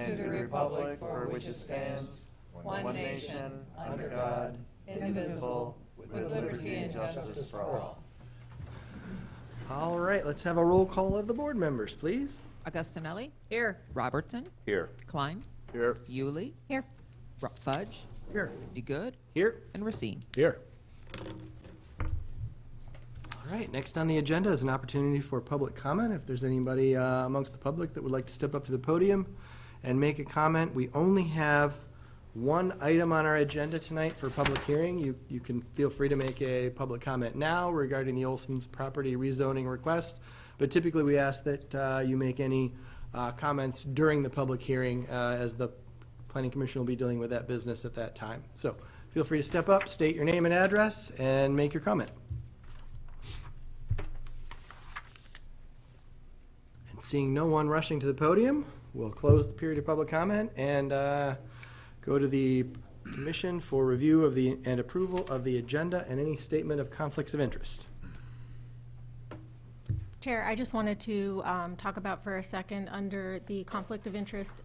and to the republic for which it stands, one nation, under God, indivisible, with liberty and justice for all. All right, let's have a roll call of the board members, please. Augustinelli? Here. Robertson? Here. Klein? Here. Yulee? Here. Fudge? Here. DeGood? Here. And Racine. Here. All right, next on the agenda is an opportunity for public comment. If there's anybody amongst the public that would like to step up to the podium and make a comment, we only have one item on our agenda tonight for public hearing. You can feel free to make a public comment now regarding the Olson's property rezoning request, but typically we ask that you make any comments during the public hearing as the Planning Commission will be dealing with that business at that time. So feel free to step up, state your name and address, and make your comment. And seeing no one rushing to the podium, we'll close the period of public comment and go to the commission for review of and approval of the agenda and any statement of conflicts of interest. Chair, I just wanted to talk about for a second under the conflict of interest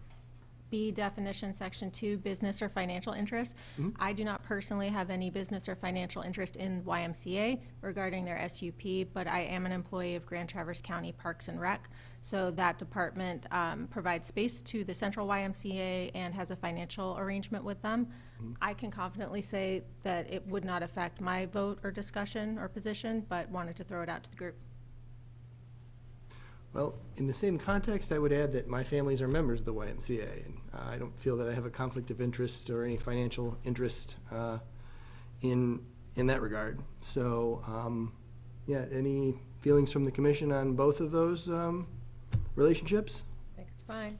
B definition, section 2, business or financial interest. I do not personally have any business or financial interest in YMCA regarding their SUP, but I am an employee of Grand Traverse County Parks and Rec. So that department provides space to the Central YMCA and has a financial arrangement with them. I can confidently say that it would not affect my vote or discussion or position, but wanted to throw it out to the group. Well, in the same context, I would add that my families are members of the YMCA, and I don't feel that I have a conflict of interest or any financial interest in that regard. So, yeah, any feelings from the commission on both of those relationships? I think it's fine.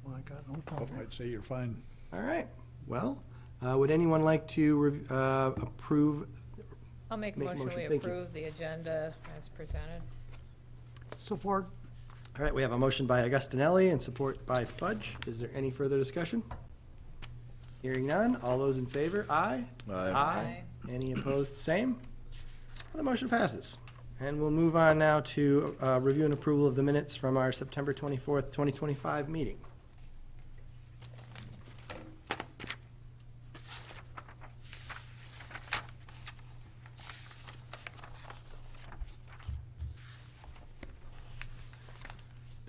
Well, I got no problem. I'd say you're fine. All right. Well, would anyone like to approve? I'll make a Make a motion we motion. Thank you. approve the agenda as presented. Support. All right, we have a motion by Augustinelli and support by Fudge. Is there any further discussion? Hearing none. All those in favor? Aye. Aye. Any opposed? Same. Well, the motion passes. And we'll move on now to review and approval of the minutes from our September 24th, 2025 meeting.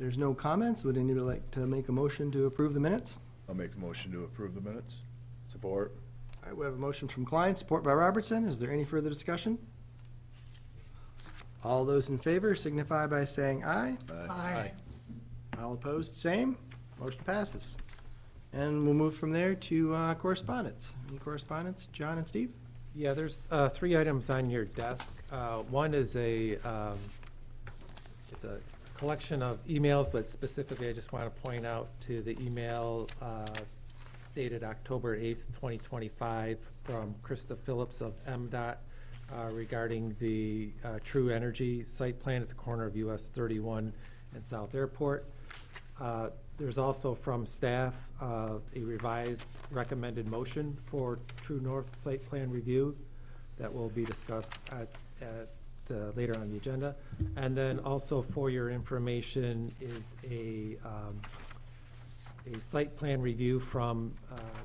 There's no comments. Would anybody like to make a motion to approve the minutes? I'll make the motion to approve the minutes. Support. All right, we have a motion from Klein, support by Robertson. Is there any further discussion? All those in favor signify by saying aye. Aye. All opposed, same. Motion passes. And we'll move from there to correspondence. Any correspondence, John and Steve? Yeah, there's 3 items on your desk. One is it's a collection of emails, but specifically I just want to point out to the email dated October 8th, 2025 from Krista Phillips of MDOT regarding the True Energy site plan at the corner of US 31 and South Airport. There's also from staff a revised recommended motion for True North site plan review that will be discussed at later on the agenda. And then also for your information is a site plan review from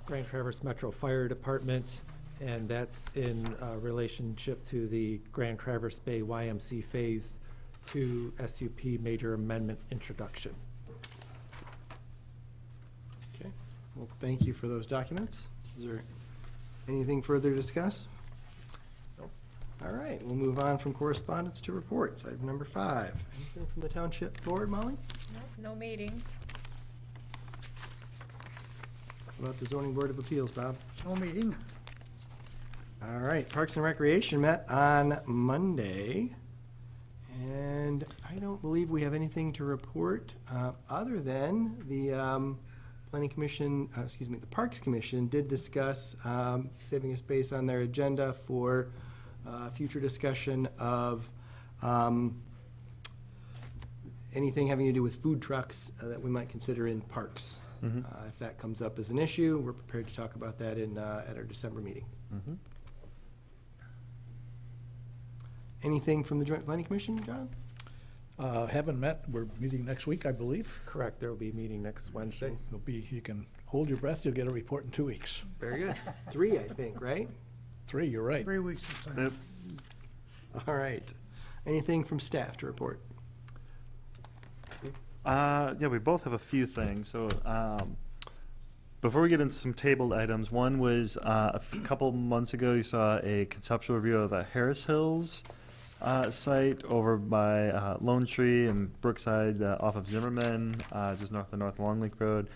Grand Traverse Metro Fire Department, and that's in relationship to the Grand Traverse Bay YMC Phase 2 SUP Major Amendment Introduction. Okay, well, thank you for those documents. Is there anything further to discuss? Nope. All right, we'll move on from correspondence to reports. Item number 5. Anything from the Township Board, Molly? No meeting. What about the Zoning Board of Appeals, Bob? No meeting. All right, Parks and Recreation met on Monday, and I don't believe we have anything to report other than the Planning Commission, the Parks Commission did discuss saving a space on their agenda for future discussion of anything having to do with food trucks that we might consider in parks. If that comes up as an issue, we're prepared to talk about that at our December meeting. Anything from the Joint Planning Commission, John? Haven't met, we're meeting next week, I believe. Correct, there will be a meeting next Wednesday. You can hold your breath, you'll get a report in 2 weeks. Very good. 3, I think, right? 3, you're right. 3 weeks this time. All right. Anything from staff to report? Yeah, we both have a few things. So before we get into some tabled items, one was couple months ago you saw a conceptual review of a Harris Hills site over by Lone Tree and Brookside off of Zimmerman, just north of North Long Lake Road.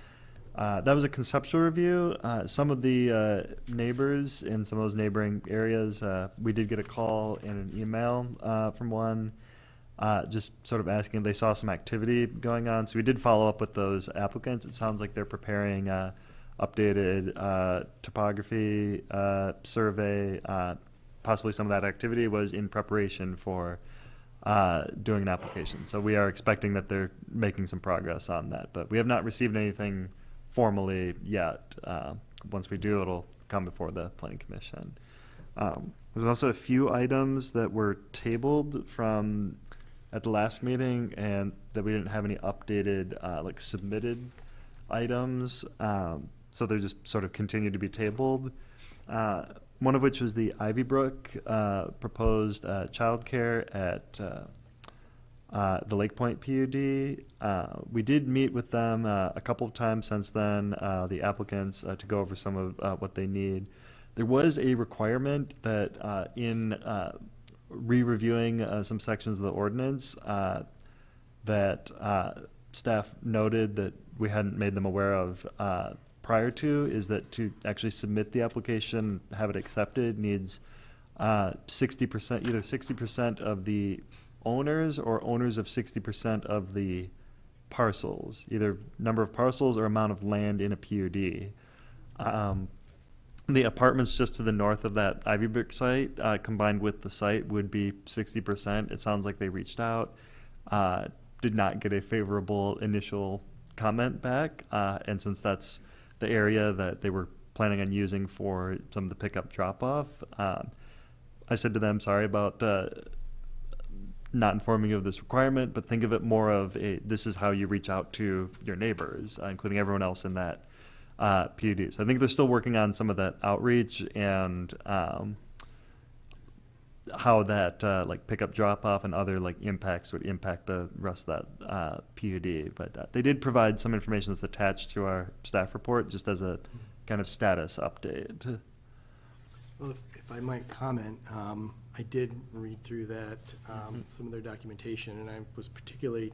That was a conceptual review. Some of the neighbors in some of those neighboring areas, we did get a call and an email from one, just sort of asking if they saw some activity going on. So we did follow up with those applicants. It sounds like they're preparing updated topography survey. Possibly some of that activity was in preparation for doing an application. So we are expecting that they're making some progress on that. But we have not received anything formally yet. Once we do, it'll come before the Planning Commission. There's also a few items that were tabled from at the last meeting and that we didn't have any updated like submitted items. So they're just sort of continue to be tabled. One of which was the Ivy Brook proposed childcare at the Lake Point PUD. We did meet with them a couple of times since then, the applicants, to go over some of what they need. There was a requirement that in re-reviewing some sections of the ordinance that staff noted that we hadn't made them aware of prior to, is that to actually submit the application, have it accepted, needs 60%, either 60% of the owners or owners of 60% of the parcels, either number of parcels or amount of land in a PUD. The apartments just to the north of that Ivy Brook site, combined with the site, would be 60%. It sounds like they reached out, did not get a favorable initial comment back, and since that's the area that they were planning on using for some of the pickup drop-off, I said to them, sorry about not informing you of this requirement, but think of it more of this is how you reach out to your neighbors, including everyone else in that PUD. So I think they're still working on some of that outreach and how that like pickup drop-off and other like impacts would impact the rest of that PUD. But they did provide some information that's attached to our staff report just as a kind of status update. Well, if I might comment, I did read through that, some of their documentation, and I was particularly,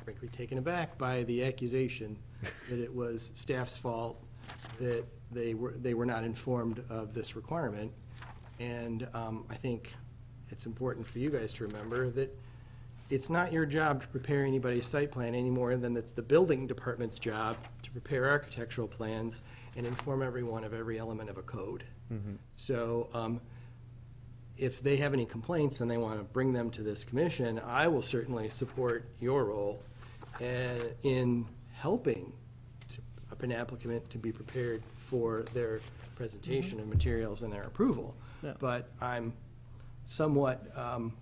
frankly, taken aback by the accusation that it was staff's fault that they were not informed of this requirement. And I think it's important for you guys to remember that it's not your job to prepare anybody's site plan any more than it's the building department's job to prepare architectural plans and inform everyone of every element of a code. Mm-hmm. So if they have any complaints and they want to bring them to this commission, I will certainly support your role in helping an applicant to be prepared for their presentation of materials and their approval. Yeah. But I'm somewhat, I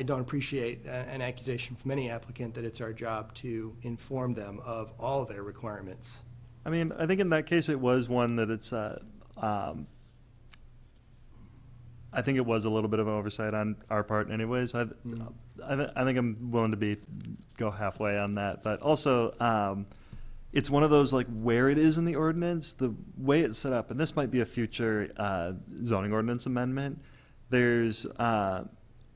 don't appreciate an accusation from any applicant that it's our job to inform them of all their requirements. I mean, I think in that case it was one that it's, I think it was a little bit of an oversight on our part anyways. I think I'm willing to go halfway on that. But also, it's one of those, like, where it is in the ordinance, the way it's set up, and this might be a future zoning ordinance amendment, there's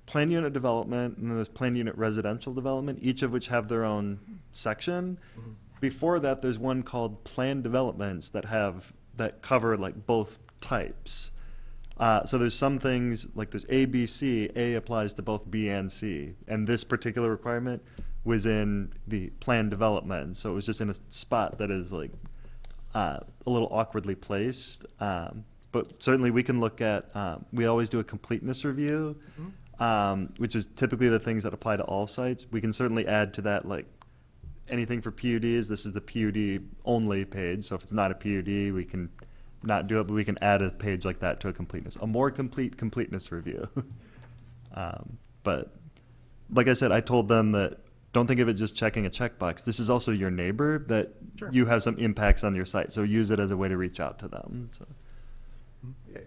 planned unit development and there's planned unit residential development, each of which have their own section. Mm-hmm. Before that, there's one called planned developments that cover, like, both types. So there's some things, like there's A, B, C. A applies to both B and C. And this particular requirement was in the planned development. So it was just in a spot that is like a little awkwardly placed. But certainly we can look at, we always do a completeness review, which is typically the things that apply to all sites. We can certainly add to that, like, anything for PUDs. This is the PUD only page. So if it's not a PUD, we can not do it, but we can add a page like that to a completeness, a more complete completeness review. But like I said, I told them that don't think of it just checking a checkbox. This is also your neighbor that Sure. you have some impacts on your site. So use it as a way to reach out to them. So.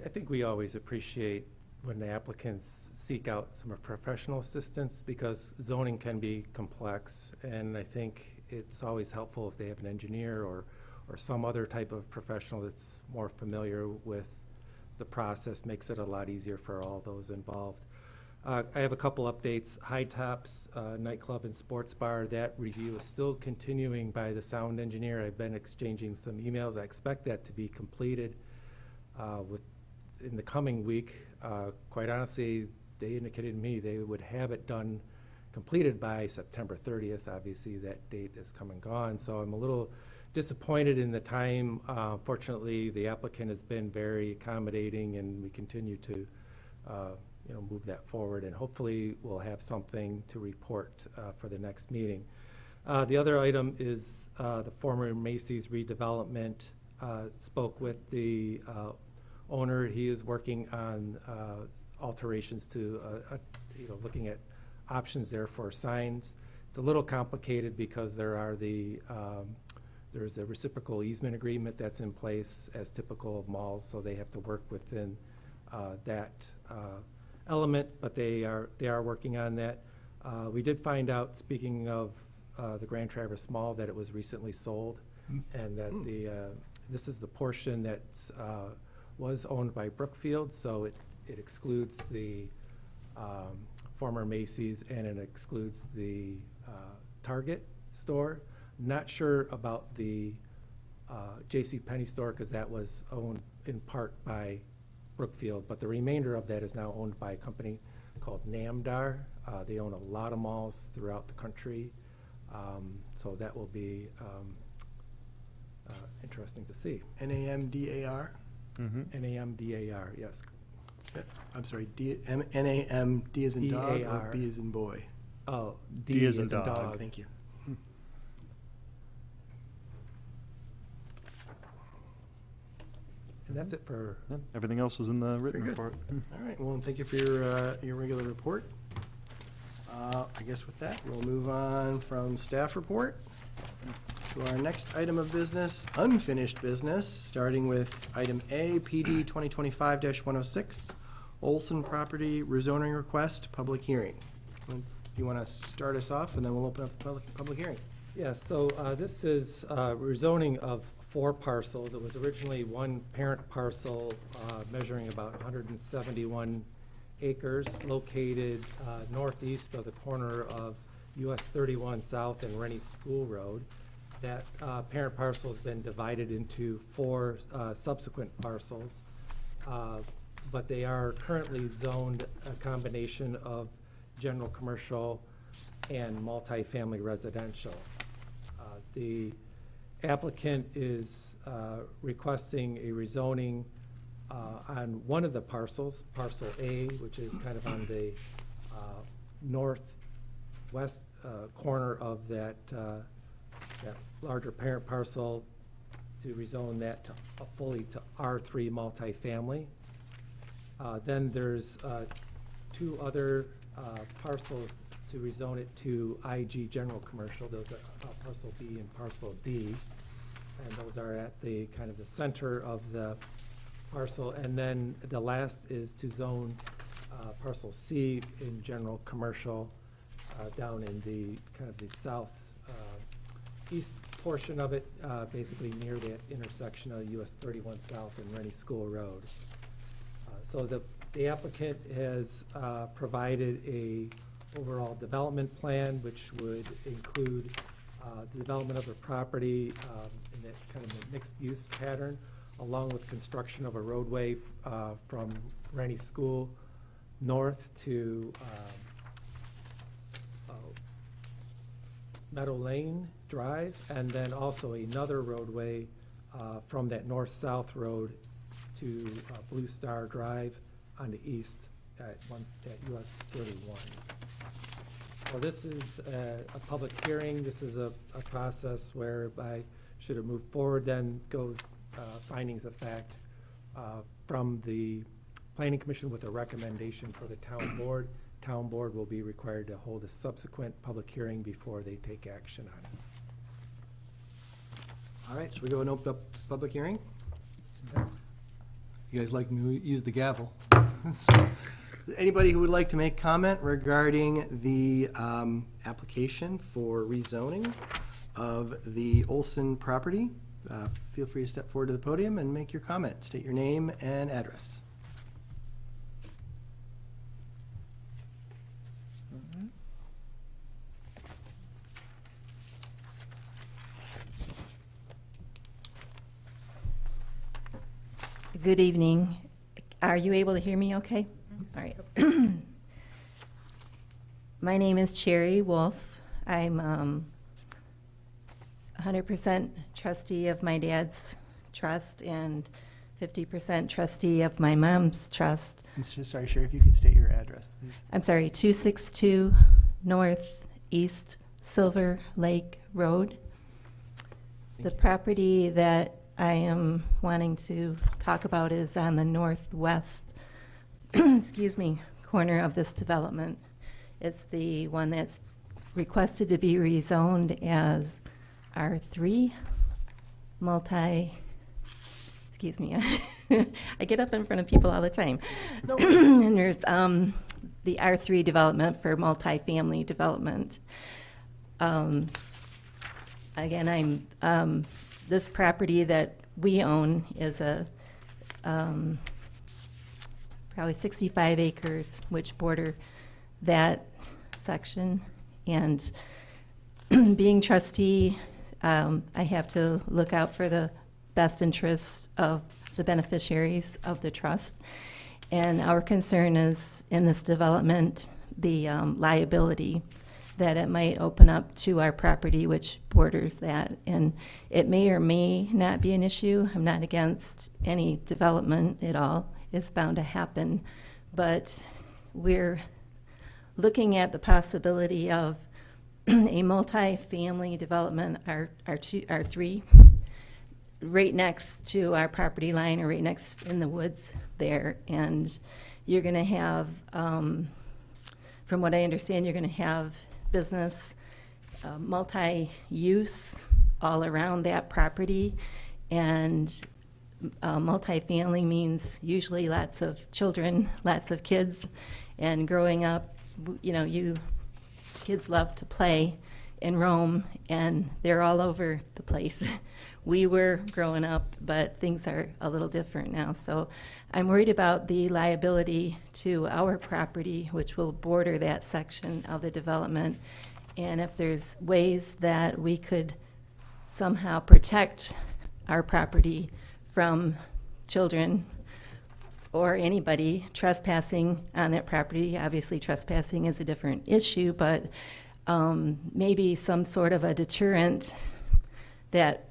I think we always appreciate when the applicants seek out some professional assistance because zoning can be complex. And I think it's always helpful if they have an engineer or some other type of professional that's more familiar with the process, makes it a lot easier for all those involved. I have a couple updates. High Tops nightclub and sports bar, that review is still continuing by the sound engineer. I've been exchanging some emails. I expect that to be completed in the coming week. Quite honestly, they indicated to me they would have it done, completed by September 30th. Obviously, that date is come and gone, so I'm a little disappointed in the time. Fortunately, the applicant has been very accommodating, and we continue to move that forward, and hopefully we'll have something to report for the next meeting. The other item is the former Macy's redevelopment. Spoke with the owner. He is working on alterations to, looking at options there for signs. It's a little complicated because there's a reciprocal easement agreement that's in place as typical of malls, so they have to work within that element, but they are working on that. We did find out, speaking of the Grand Traverse Mall, that it was recently sold, and that this is the portion that was owned by Brookfield, so it excludes the former Macy's and it excludes the Target store. Not sure about the JCPenney store because that was owned in part by Brookfield, but the remainder of that is now owned by a company called Namdar. They own a lot of malls throughout the country, so that will be interesting to see. NAMDAR? NAMDAR, yes. I'm sorry, NAM, D as in dog, or DAR. B as in boy? Oh, D as in dog. dog. Thank you. And that's it for, Yeah, everything else was in the written Very good. report. All right, well, and thank you for your regular report. I guess with that, we'll move on from staff report to our next item of business, unfinished business, starting with item A, PD 2025-106, Olson Property Rezoning Request, Public Hearing. Do you want to start us off, and then we'll open up the public hearing? yeah, so this is rezoning of 4 parcels. It was originally one parent parcel measuring about 171 acres, located northeast of the corner of US 31 South and Rennie School Road. That parent parcel has been divided into 4 subsequent parcels, but they are currently zoned a combination of general commercial and multifamily residential. The applicant is requesting a rezoning on one of the parcels, parcel A, which is kind of on the northwest corner of that larger parent parcel, to rezone that to fully to R3 multifamily. Then there's 2 other parcels to rezone it to IG general commercial. Those are parcel B and parcel D. And those are at the kind of the center of the parcel. And then the last is to zone parcel C in general commercial down in the kind of the south east portion of it, basically near that intersection of US 31 South and Rennie School Road. So the applicant has provided a overall development plan, which would include the development of the property in that kind of a mixed-use pattern, along with construction of a roadway from Rennie School north to Meadow Lane Drive, and then also another roadway from that north-south road to Blue Star Drive on the east at US 31. Well, this is a public hearing. This is a process whereby, should it move forward, then goes findings of fact from the Planning Commission with a recommendation for the town board. town board will be required to hold a subsequent public hearing before they take action on it. All right, should we go and open up public hearing? You guys like me to use the gavel. So, anybody who would like to make comment regarding the application for rezoning of the Olson property, feel free to step forward to the podium and make your comment. State your name and address. Good evening. Are you able to hear me okay? All right. My name is Cherry Wolf. I'm 100% trustee of my dad's trust and 50% trustee of my mom's trust. I'm so sorry, Sherry, if you could state your address, please. I'm sorry, 262 North East Silver Lake Road. The property that I am wanting to talk about is on the northwest, excuse me, corner of this development. It's the one that's requested to be rezoned as R3 excuse me, I get up in front of people all the time. And there's the R3 development for multifamily development. Again, this property that we own is a probably 65 acres, which border that section. And being trustee, I have to look out for the best interests of the beneficiaries of the trust. And our concern is in this development, the liability that it might open up to our property, which borders that. And it may or may not be an issue. I'm not against any development at all. It's bound to happen. But we're looking at the possibility of a multi-family development, R3, right next to our property line or right next in the woods there. And you're going to have, from what I understand, you're going to have business, multi-use all around that property. And multi-family means usually lots of children, lots of kids. And growing up, kids love to play and roam, and they're all over the place. We were growing up, but things are a little different now. So I'm worried about the liability to our property, which will border that section of the development. And if there's ways that we could somehow protect our property from children or anybody trespassing on that property. Obviously, trespassing is a different issue, but maybe some sort of a deterrent that,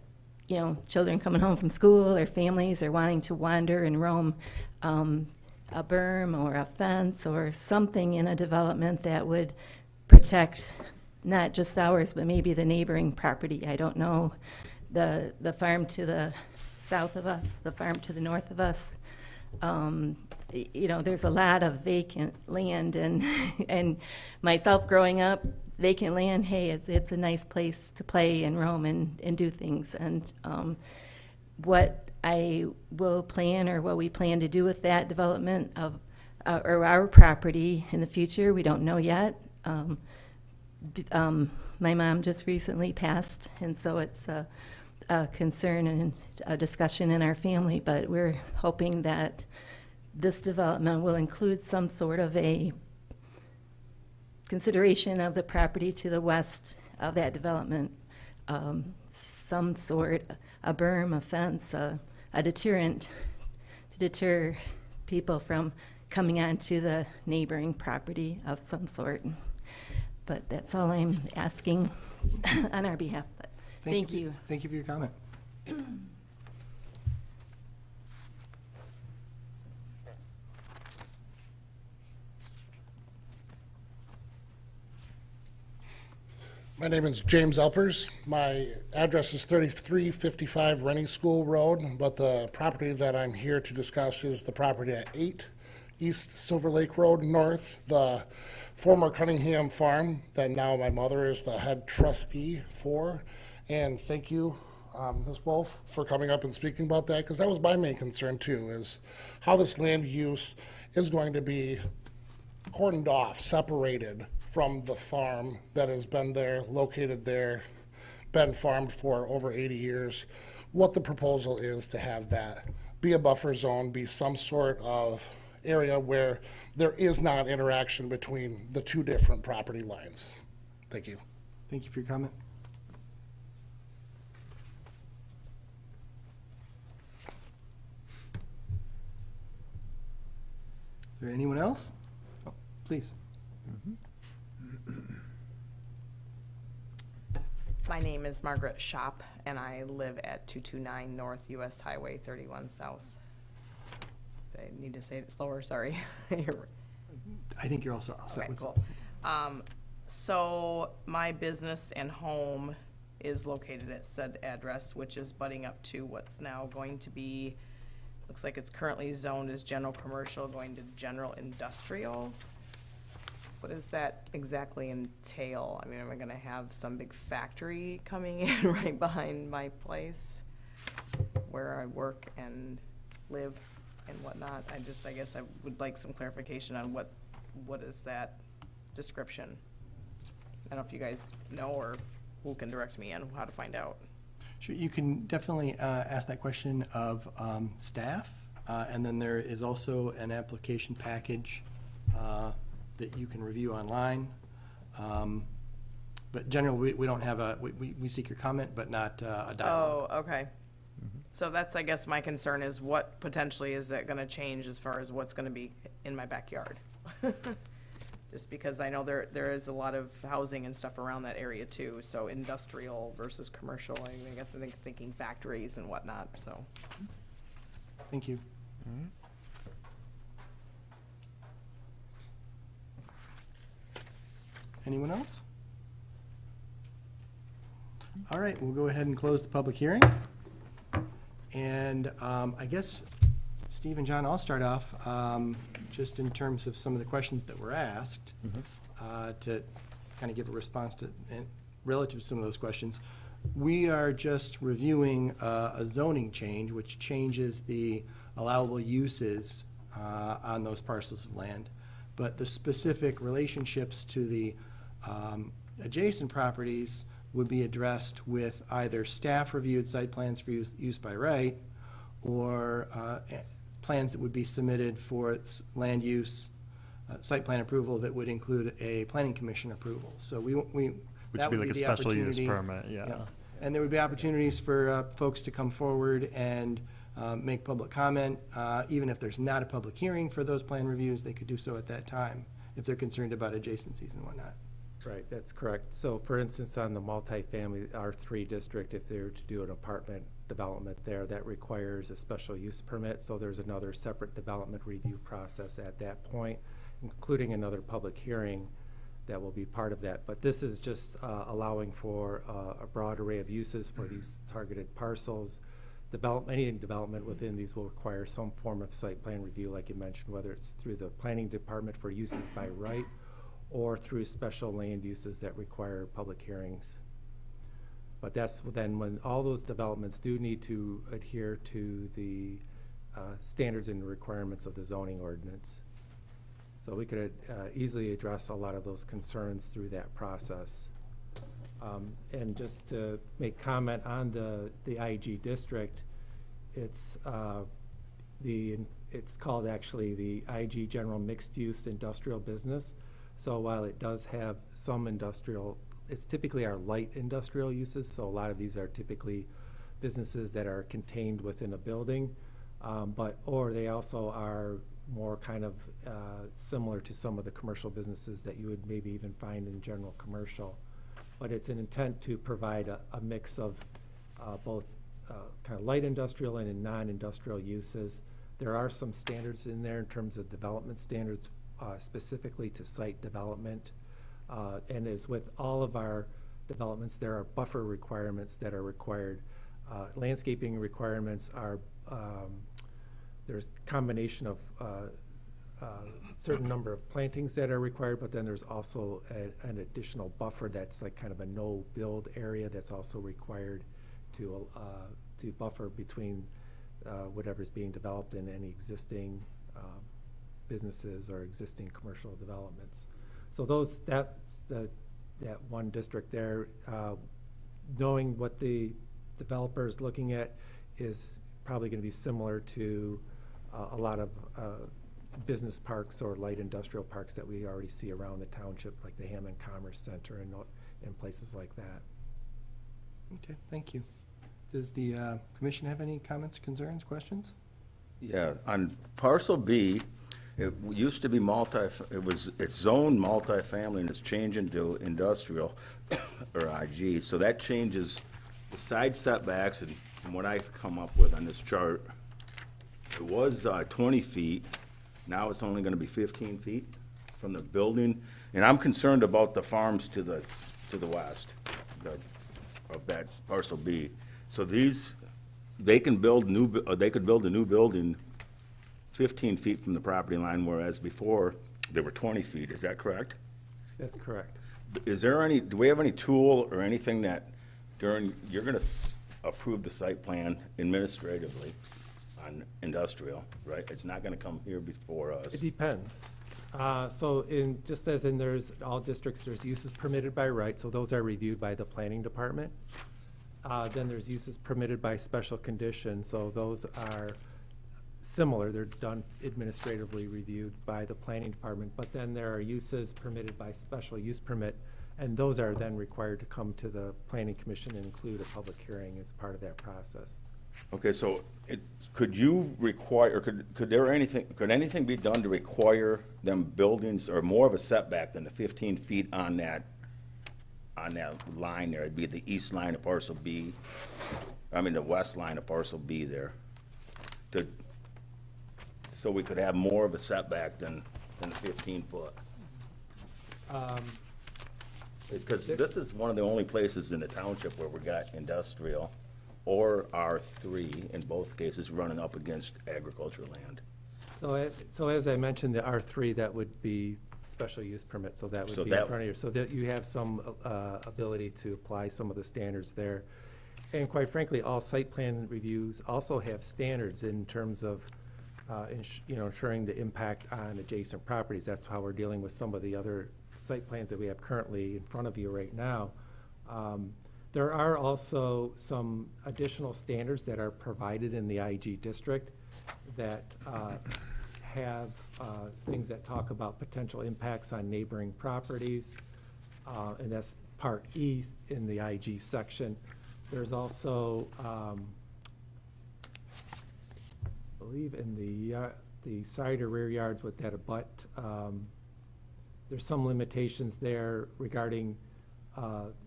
children coming home from school or families are wanting to wander and roam, a berm or a fence or something in a development that would protect not just ours, but maybe the neighboring property. I don't know. The farm to the south of us, the farm to the north of us. There's a lot of vacant land, and myself growing up, vacant land, hey, it's a nice place to play and roam and do things. And what I will plan, or what we plan to do with that development of or our property in the future, we don't know yet. My mom just recently passed, and so it's a concern and a discussion in our family, but we're hoping that this development will include some sort of a consideration of the property to the west of that development, some sort, a berm, a fence, a deterrent to deter people from coming onto the neighboring property of some sort. But that's all I'm asking on our behalf. But thank you. Thank you for your comment. My name is James Elpers. My address is 3355 Rennie School Road, but the property that I'm here to discuss is the property at 8 East Silver Lake Road North, the former Cunningham Farm that now my mother is the head trustee for. And thank you, Ms. Wolf, for coming up and speaking about that, because that was my main concern too, is how this land use is going to be cordoned off, separated from the farm that has been there, located there, been farmed for over 80 years. What the proposal is to have that be a buffer zone, be some sort of area where there is not interaction between the two different property lines. Thank you. Thank you for your comment. Is there anyone else? Oh, please. My name is Margaret Shop, and I live at 229 North US Highway 31 South. I need to say it slower, sorry. I think you're also all set Okay, with cool. So my business and home is located at said address, which is butting up to what's now going to be, looks like it's currently zoned as general commercial, going to general industrial. What does that exactly entail? I mean, am I gonna have some big factory coming in right behind my place where I work and live and whatnot? I guess I would like some clarification on what is that description? I don't know if you guys know or who can direct me on how to find out. Sure, you can definitely ask that question of staff, and then there is also an application package that you can review online. But generally, we don't have we seek your comment, but not a dialogue. Oh, okay. So that's, I guess, my concern is what potentially is that gonna change as far as what's gonna be in my backyard? Just because I know there is a lot of housing and stuff around that area too, so industrial versus commercial, I guess I'm thinking factories and whatnot, so. Thank you. Anyone else? All right, we'll go ahead and close the public hearing. And I guess, Steve and John, I'll start off just in terms of some of the questions that were asked to kind of give a response to relative to some of those questions. We are just reviewing a zoning change which changes the allowable uses on those parcels of land. But the specific relationships to the adjacent properties would be addressed with either staff-reviewed site plans for use by right, or plans that would be submitted for land use, site plan approval that would include a planning commission approval. So Which that would be would like a the special use opportunity- permit, yeah. And there would be opportunities for folks to come forward and make public comment. Even if there's not a public hearing for those plan reviews, they could do so at that time if they're concerned about adjacencies and whatnot. Right, that's correct. So for instance, on the multifamily R3 district, if they were to do an apartment development there, that requires a special use permit. So there's another separate development review process at that point, including another public hearing that will be part of that. But this is just allowing for a broad array of uses for these targeted parcels. Any development within these will require some form of site plan review, like you mentioned, whether it's through the planning department for uses by right or through special land uses that require public hearings. But that's then when all those developments do need to adhere to the standards and requirements of the zoning ordinance. So we could easily address a lot of those concerns through that process. And just to make comment on the IG district, it's called actually the IG General Mixed Use Industrial Business. So while it does have some industrial, it's typically our light industrial uses. So a lot of these are typically businesses that are contained within a building, or they also are more kind of similar to some of the commercial businesses that you would maybe even find in general commercial. But it's an intent to provide a mix of both kind of light industrial and non-industrial uses. There are some standards in there in terms of development standards specifically to site development. And as with all of our developments, there are buffer requirements that are required. Landscaping requirements are, there's a combination of certain number of plantings that are required, but then there's also an additional buffer that's like kind of a no-build area that's also required to buffer between whatever's being developed in any existing businesses or existing commercial developments. So that one district there, knowing what the developer is looking at is probably going to be similar to a lot of business parks or light industrial parks that we already see around the township, like the Hammond Commerce Center and places like that. Okay, thank you. Does the commission have any comments, concerns, questions? Yeah, on parcel B, it used to be it's zoned multifamily and it's changing to industrial or IG. So that changes the side setbacks, and from what I've come up with on this chart, it was 20 feet. Now it's only gonna be 15 feet from the building. And I'm concerned about the farms to the west of that parcel B. So they could build a new building 15 feet from the property line, whereas before they were 20 feet. Is that correct? That's correct. Do we have any tool or anything that you're gonna approve the site plan administratively on industrial, right? It's not gonna come here before us. It depends. So just as in there's all districts, there's uses permitted by right, so those are reviewed by the planning department. Then there's uses permitted by special condition, so those are similar. They're done administratively reviewed by the planning department, but then there are uses permitted by special use permit, and those are then required to come to the planning commission and include a public hearing as part of that process. Okay, so could you require, could anything be done to require them buildings or more of a setback than the 15 feet on that line there? It'd be the east line of parcel B, the west line of parcel B there. So we could have more of a setback than the 15 foot. Because this is one of the only places in the township where we got industrial or R3, in both cases, running up against agricultural land. So as I mentioned, the R3, that would be special use permit, so that would be in front of you. So that you have some ability to apply some of the standards there. And quite frankly, all site plan reviews also have standards in terms of ensuring the impact on adjacent properties. That's how we're dealing with some of the other site plans that we have currently in front of you right now. There are also some additional standards that are provided in the IG district that have things that talk about potential impacts on neighboring properties, and that's part E in the IG section. There's also, I believe in the side or rear yards with that abut, there's some limitations there regarding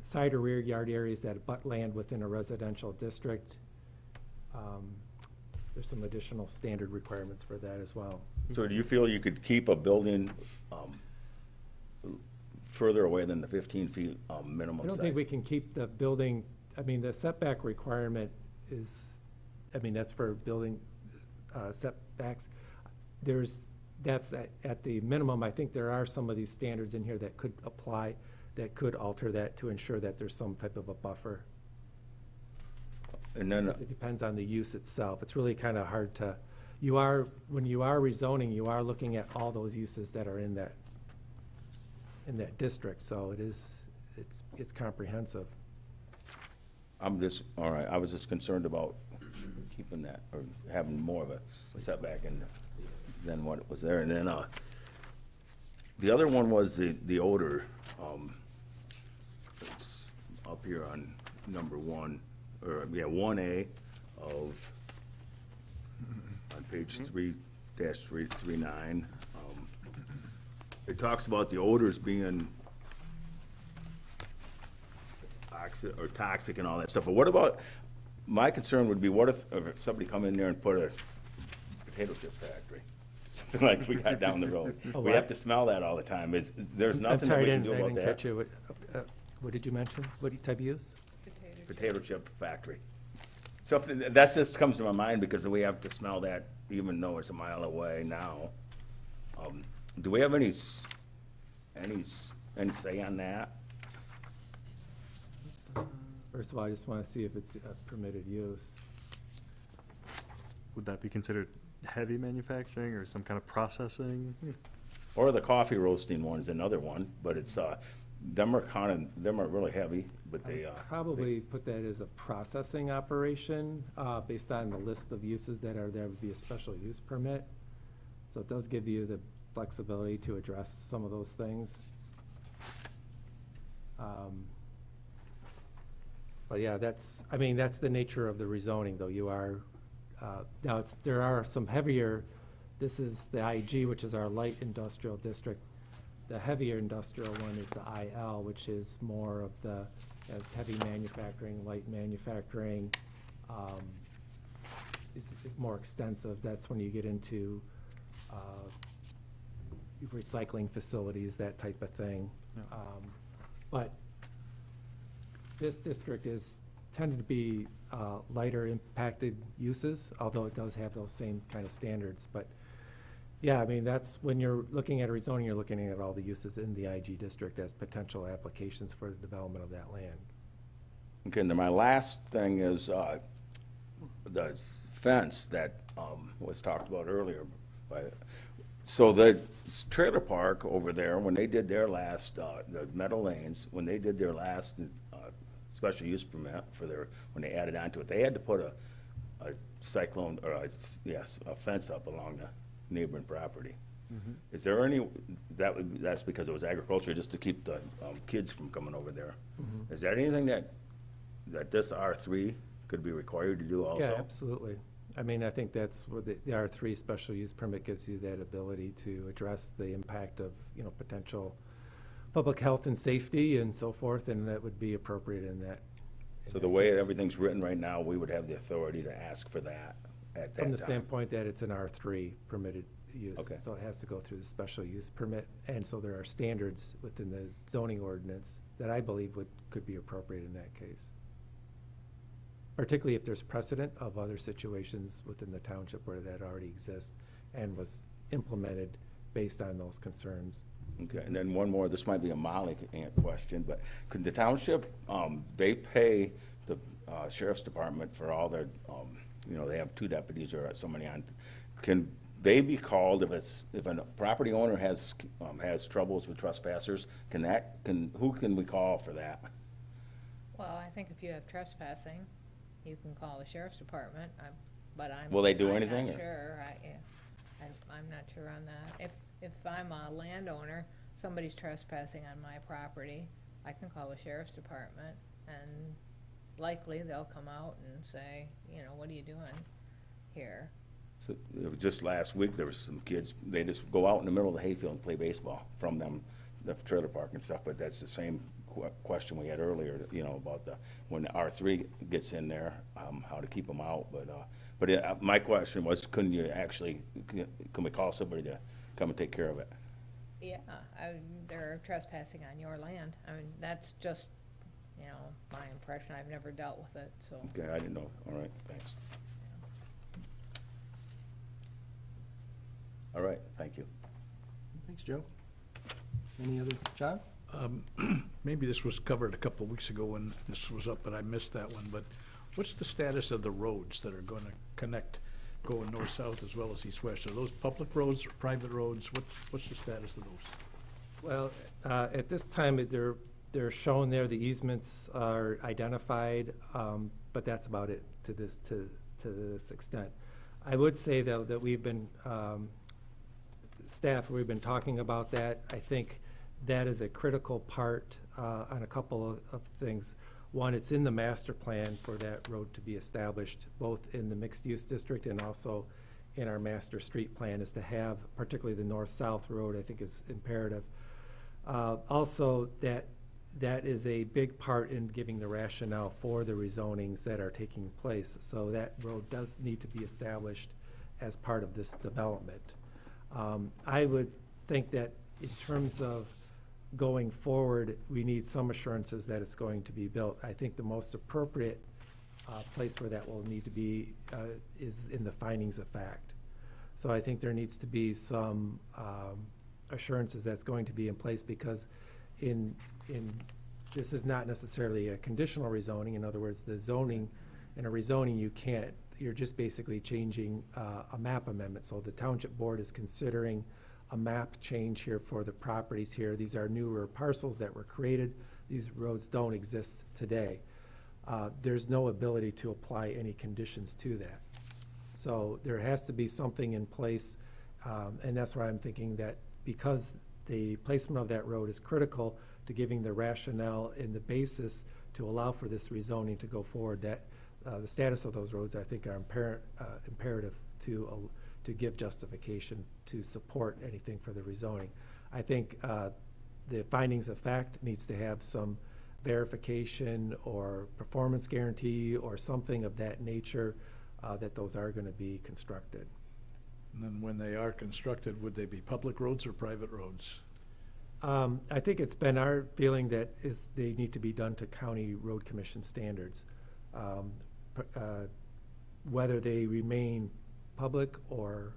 side or rear yard areas that abut land within a residential district. There's some additional standard requirements for that as well. So do you feel you could keep a building further away than the 15 feet minimum size? I don't think we can keep the building, the setback requirement is, that's for building setbacks. That's at the minimum. I think there are some of these standards in here that could apply, that could alter that to ensure that there's some type of a buffer. And then It depends on the use itself. It's really kind of hard to, when you are rezoning, you are looking at all those uses that are in that district, so it's comprehensive. all right, I was just concerned about keeping that, or having more of a setback than what was there. And then the other one was the odor. It's up here on number 1A of, on page 3-339. It talks about the odors being toxic and all that stuff. But what about, my concern would be, what if somebody come in there and put a potato chip factory? Something like we got down the road. We have to smell that all the time. There's nothing that we can do about I didn't that. catch you. What did you mention? What type of use? Potato chip factory. Something, that just comes to my mind because we have to smell that even though it's a mile away now. Do we have any say on that? First of all, I just want to see if it's a permitted use. Would that be considered heavy manufacturing or some kind of processing? Or the coffee roasting one is another one, but it's, them are really heavy, but they, Probably put that as a processing operation, based on the list of uses that are there would be a special use permit. So it does give you the flexibility to address some of those things. But yeah, that's the nature of the rezoning, though. You are, now there are some heavier, this is the IG, which is our light industrial district. The heavier industrial one is the IL, which is more of the, as heavy manufacturing, light manufacturing, is more extensive. That's when you get into recycling facilities, that type of thing. But this district is tended to be lighter impacted uses, although it does have those same kind of standards. But yeah, I mean, that's when you're looking at a rezoning, you're looking at all the uses in the IG district as potential applications for the development of that land. okay, and then my last thing is, the fence that, was talked about earlier. So the trailer park over there, when they did their last, the Meadow Lanes, when they did their last, special use permit for their, when they added on to it, they had to put a cyclone, or a fence up along the neighboring property. Is there any, that's because it was agriculture, just to keep the kids from coming over there. Is there anything that this R3 could be required to do also? Yeah, absolutely. I mean, I think that's where the R3 special use permit gives you that ability to address the impact of, potential public health and safety and so forth, and that would be appropriate in that. So the way everything's written right now, we would have the authority to ask for that at that time? From the standpoint that it's an R3 permitted use. Okay. So it has to go through the special use permit, and so there are standards within the zoning ordinance that I believe could be appropriate in that case. Particularly if there's precedent of other situations within the township where that already exists and was implemented based on those concerns. Okay, and then one more, this might be a Molly question, but could the township, they pay the sheriff's department for all their, they have 2 deputies or so many on, can they be called if a property owner has troubles with trespassers, who can we call for that? Well, I think if you have trespassing, you can call the sheriff's department, but I'm. Will they do I'm anything, not or? sure, I'm not sure on that. If I'm a landowner, somebody's trespassing on my property, I can call the sheriff's department, and likely they'll come out and say, what are you doing here? So, it was just last week, there was some kids, they just go out in the middle of the hayfield and play baseball from them, the trailer park and stuff, but that's the same question we had earlier, about when the R3 gets in there, how to keep them out, but my question was, can we call somebody to come and take care of it? Yeah, they're trespassing on your land. I mean, that's just, my impression. I've never dealt with it, so. Okay, I didn't know, all right, thanks. All right, thank you. Thanks, Joe. Any other, John? Maybe this was covered a couple of weeks ago when this was up, but I missed that one, but what's the status of the roads that are gonna connect, going north-south as well as east-west? Are those public roads or private roads? What's the status of those? Well, at this time, they're shown there, the easements are identified, but that's about it to this extent. I would say, though, that we've been talking about that. I think that is a critical part on a couple of things. One, it's in the master plan for that road to be established, both in the mixed-use district and also in our master street plan, is to have, particularly the north-south road, I think is imperative. Also, that is a big part in giving the rationale for the rezonings that are taking place. So that road does need to be established as part of this development. I would think that in terms of going forward, we need some assurances that it's going to be built. I think the most appropriate place where that will need to be is in the findings of fact. So I think there needs to be some assurances that's going to be in place, because this is not necessarily a conditional rezoning. In other words, the zoning, in a rezoning, you're just basically changing a map amendment. So the township board is considering a map change here for the properties here. These are newer parcels that were created. These roads don't exist today. There's no ability to apply any conditions to that. So there has to be something in place, and that's why I'm thinking that because the placement of that road is critical to giving the rationale and the basis to allow for this rezoning to go forward, that the status of those roads, I think, are imperative to give justification to support anything for the rezoning. I think the findings of fact needs to have some verification or performance guarantee or something of that nature that those are going to be constructed. And then when they are constructed, would they be public roads or private roads? I think it's been our feeling that they need to be done to county road commission standards. Whether they remain public or,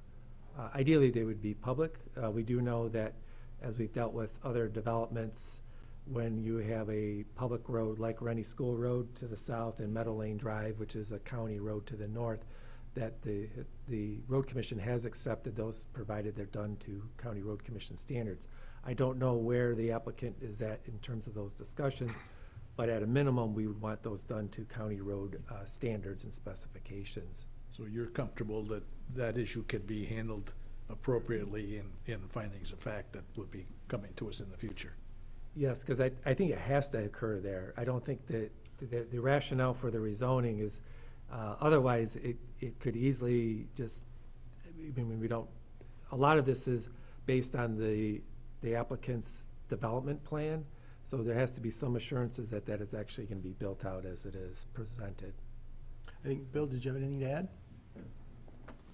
ideally they would be public. We do know that as we've dealt with other developments, when you have a public road like Rennie School Road to the south and Meadow Lane Drive, which is a county road to the north, that the road commission has accepted those, provided they're done to county road commission standards. I don't know where the applicant is at in terms of those discussions, but at a minimum, we would want those done to county road standards and specifications. So you're comfortable that that issue could be handled appropriately in findings of fact that would be coming to us in the future? Yes, because I think it has to occur there. I don't think that the rationale for the rezoning is, otherwise it could easily just, I mean, we don't, a lot of this is based on the applicant's development plan, so there has to be some assurances that that is actually going to be built out as it is presented. I think, Bill, did you have anything to add?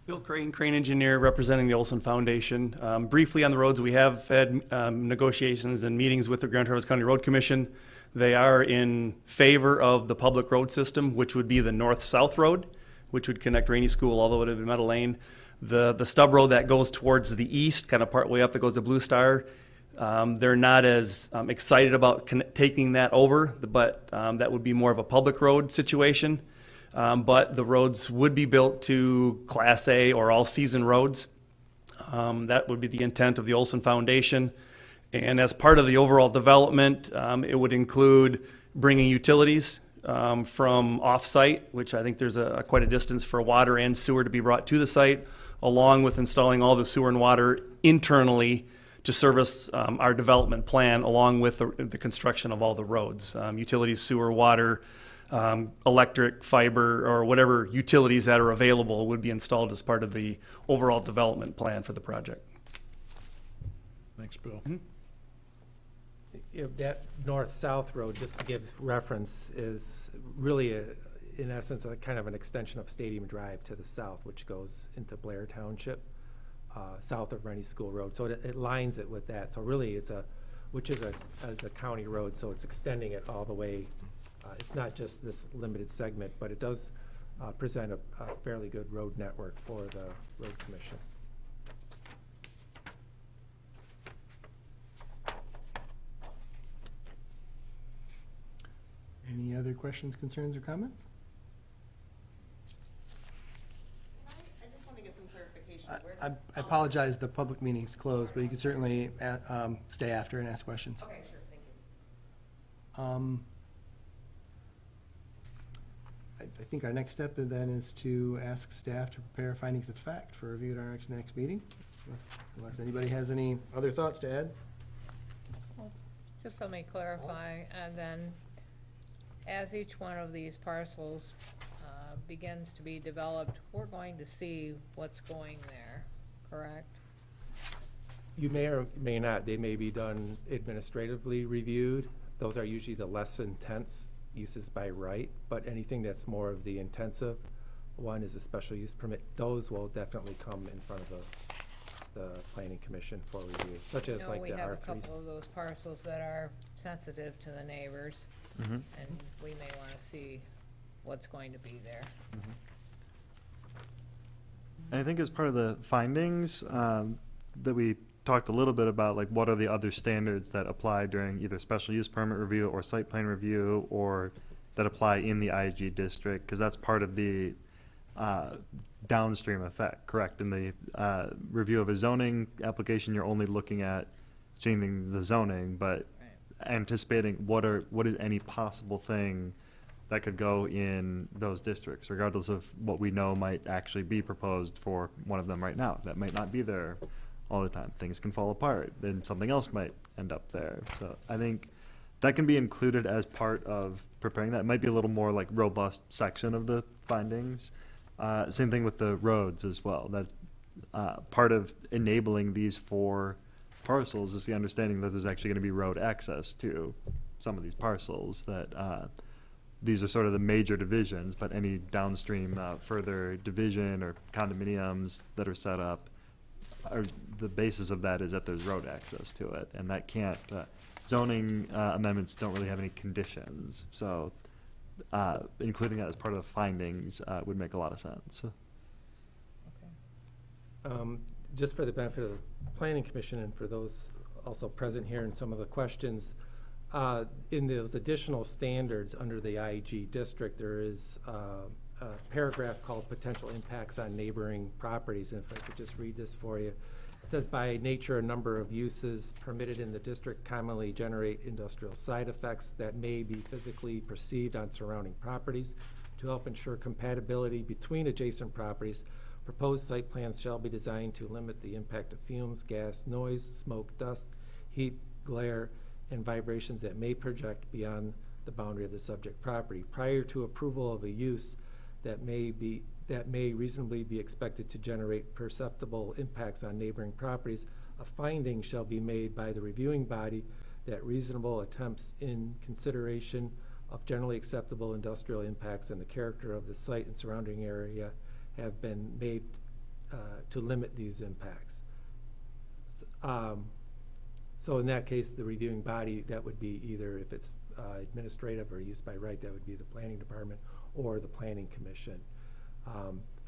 Bill Crane Engineer, representing the Olson Foundation. Briefly on the roads, we have had negotiations and meetings with the Grand Traverse County Road Commission. They are in favor of the public road system, which would be the north-south road, which would connect Rainey School all the way to Meadow Lane. The stub road that goes towards the east, kind of partway up that goes to Blue Star, they're not as excited about taking that over, but that would be more of a public road situation. But the roads would be built to Class A or all-season roads. That would be the intent of the Olson Foundation. And as part of the overall development, it would include bringing utilities from off-site, which I think there's quite a distance for water and sewer to be brought to the site, along with installing all the sewer and water internally to service our development plan, along with the construction of all the roads. Utilities, sewer, water, electric, fiber, or whatever utilities that are available would be installed as part of the overall development plan for the project. Thanks, Bill. That north-south road, just to give reference, is really, in essence, a kind of an extension of Stadium Drive to the south, which goes into Blair Township, south of Rennie School Road. So it lines it with that. So really, which is a county road, so it's extending it all the way. It's not just this limited segment, but it does present a fairly good road network for the road commission. Any other questions, concerns, or comments? I just want to get some clarification. I apologize, the public meeting's closed, but you can certainly stay after and ask questions. Okay, sure, thank you. I think our next step then is to ask staff to prepare findings of fact for review at our next meeting. Unless anybody has any other thoughts to add? Just let me clarify, and then as each one of these parcels begins to be developed, we're going to see what's going there, correct? You may or may not. They may be done administratively reviewed. Those are usually the less intense uses by right, but anything that's more of the intensive one is a special use permit. Those will definitely come in front of the planning commission for review, such as like the We have a R3s. couple of those parcels that are sensitive to the neighbors, and we may want to see what's going to be there. I think as part of the findings, that we talked a little bit about, like, what are the other standards that apply during either special use permit review or site plan review, or that apply in the IG district, because that's part of the downstream effect, correct? In the review of a zoning application, you're only looking at changing the zoning, but anticipating what is any possible thing that could go in those districts, regardless of what we know might actually be proposed for one of them right now. That might not be there all the time. Things can fall apart, then something else might end up there. So I think that can be included as part of preparing that. It might be a little more like robust section of the findings. Same thing with the roads as well. That part of enabling these 4 parcels is the understanding that there's actually going to be road access to some of these parcels, that these are sort of the major divisions, but any downstream further division or condominiums that are set up, the basis of that is that there's road access to it, and that can't, zoning amendments don't really have any conditions, so including that as part of the findings would make a lot of sense. Just for the benefit of the Planning Commission and for those also present here and some of the questions, in those additional standards under the IG district, there is a paragraph called potential impacts on neighboring properties. And if I could just read this for you. It says, by nature, a number of uses permitted in the district commonly generate industrial side effects that may be physically perceived on surrounding properties. To help ensure compatibility between adjacent properties, proposed site plans shall be designed to limit the impact of fumes, gas, noise, smoke, dust, heat, glare, and vibrations that may project beyond the boundary of the subject property. Prior to approval of a use that may reasonably be expected to generate perceptible impacts on neighboring properties, a finding shall be made by the reviewing body that reasonable attempts in consideration of generally acceptable industrial impacts and the character of the site and surrounding area have been made to limit these impacts. So in that case, the reviewing body, that would be either, if it's administrative or use by right, that would be the planning department or the planning commission.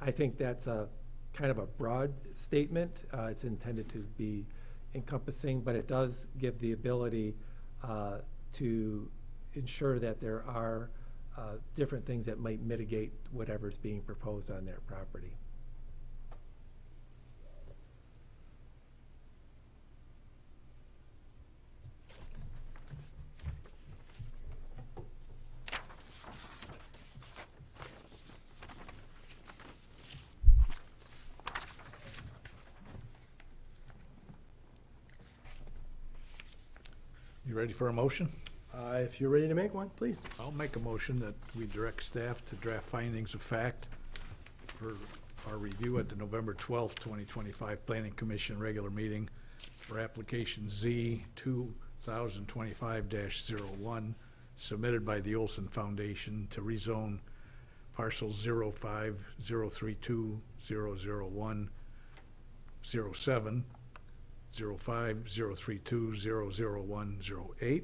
I think that's a kind of a broad statement. It's intended to be encompassing, but it does give the ability to ensure that there are different things that might mitigate whatever's being proposed on their property. You ready for a motion? If you're ready to make one, please. I'll make a motion that we direct staff to draft findings of fact for our review at the November 12th, 2025 Planning Commission regular meeting for application Z 2025-01 submitted by the Olson Foundation to rezone parcels 05-032-001, 07, 05-032-001-08,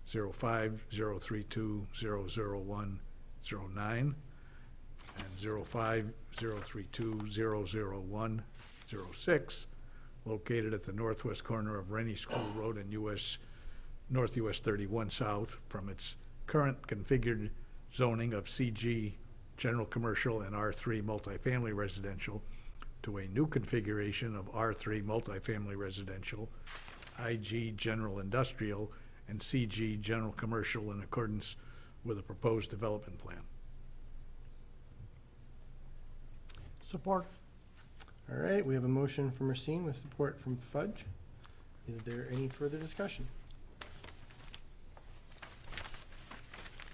05-032-001-09, and 05-032-001-06, located at the northwest corner of Rennie School Road and North US 31 South, from its current configured zoning of CG General Commercial and R3 Multifamily Residential to a new configuration of R3 Multifamily Residential, IG General Industrial, and CG General Commercial in accordance with a proposed development plan. Support. All right, we have a motion from Racine with support from Fudge. Is there any further discussion?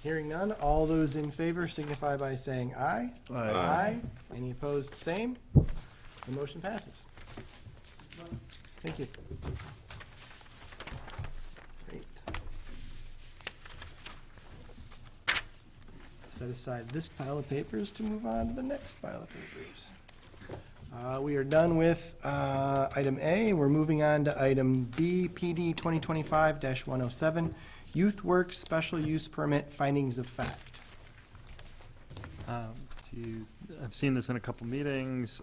Hearing none, all those in favor signify by saying aye. Aye. Aye. Any opposed, same. The motion passes. Thank you. Great. Set aside this pile of papers to move on to the next pile of papers. We are done with item A. We're moving on to item B, PD 2025-107, Youth Works Special Use Permit Findings of Fact. I've seen this in a couple meetings,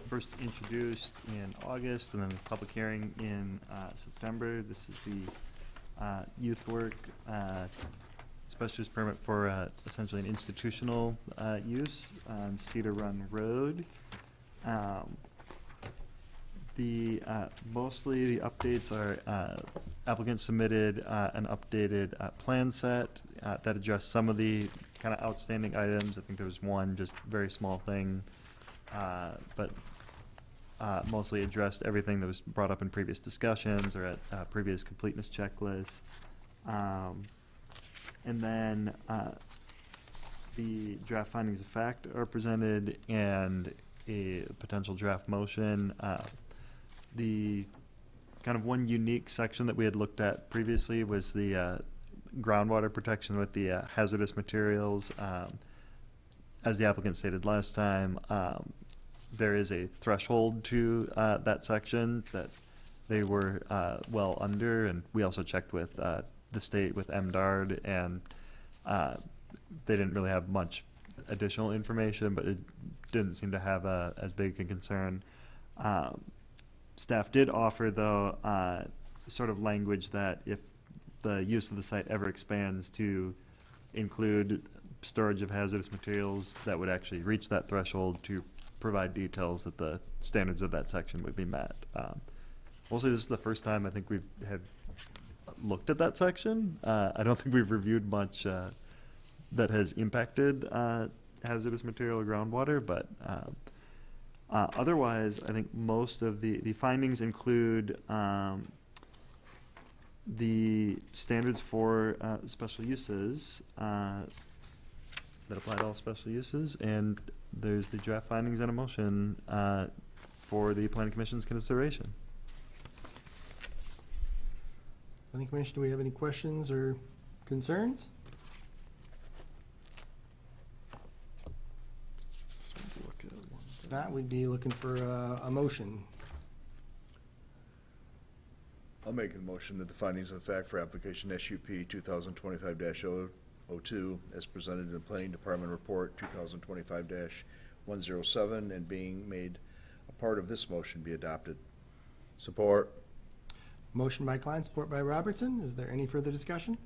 first introduced in August and then the public hearing in September. This is the youth work special use permit for essentially an institutional use on Cedar Run Road. Mostly the updates are applicants submitted an updated plan set that addressed some of the kind of outstanding items. I think there was one just very small thing, but mostly addressed everything that was brought up in previous discussions or at previous completeness checklists. And then the draft findings of fact are presented and a potential draft motion. The kind of one unique section that we had looked at previously was the groundwater protection with the hazardous materials. As the applicant stated last time, there is a threshold to that section that they were well under, and we also checked with the state with MDARD, and they didn't really have much additional information, but it didn't seem to have as big a concern. Staff did offer, though, sort of language that if the use of the site ever expands to include storage of hazardous materials, that would actually reach that threshold to provide details that the standards of that section would be met. Mostly this is the first time I think we have looked at that section. I don't think we've reviewed much that has impacted hazardous material or groundwater, but otherwise, I think most of the findings include the standards for special uses that apply to all special uses, and there's the draft findings and a motion for the Planning Commission's consideration. Planning Commission, do we have any questions or concerns? If not, we'd be looking for a motion. I'll make a motion that the findings of fact for application SUP 2025-002 as presented in the Planning Department Report 2025-107 and being made a part of this motion be adopted. Support. Motion by Klein, support by Robertson. Is there any further discussion?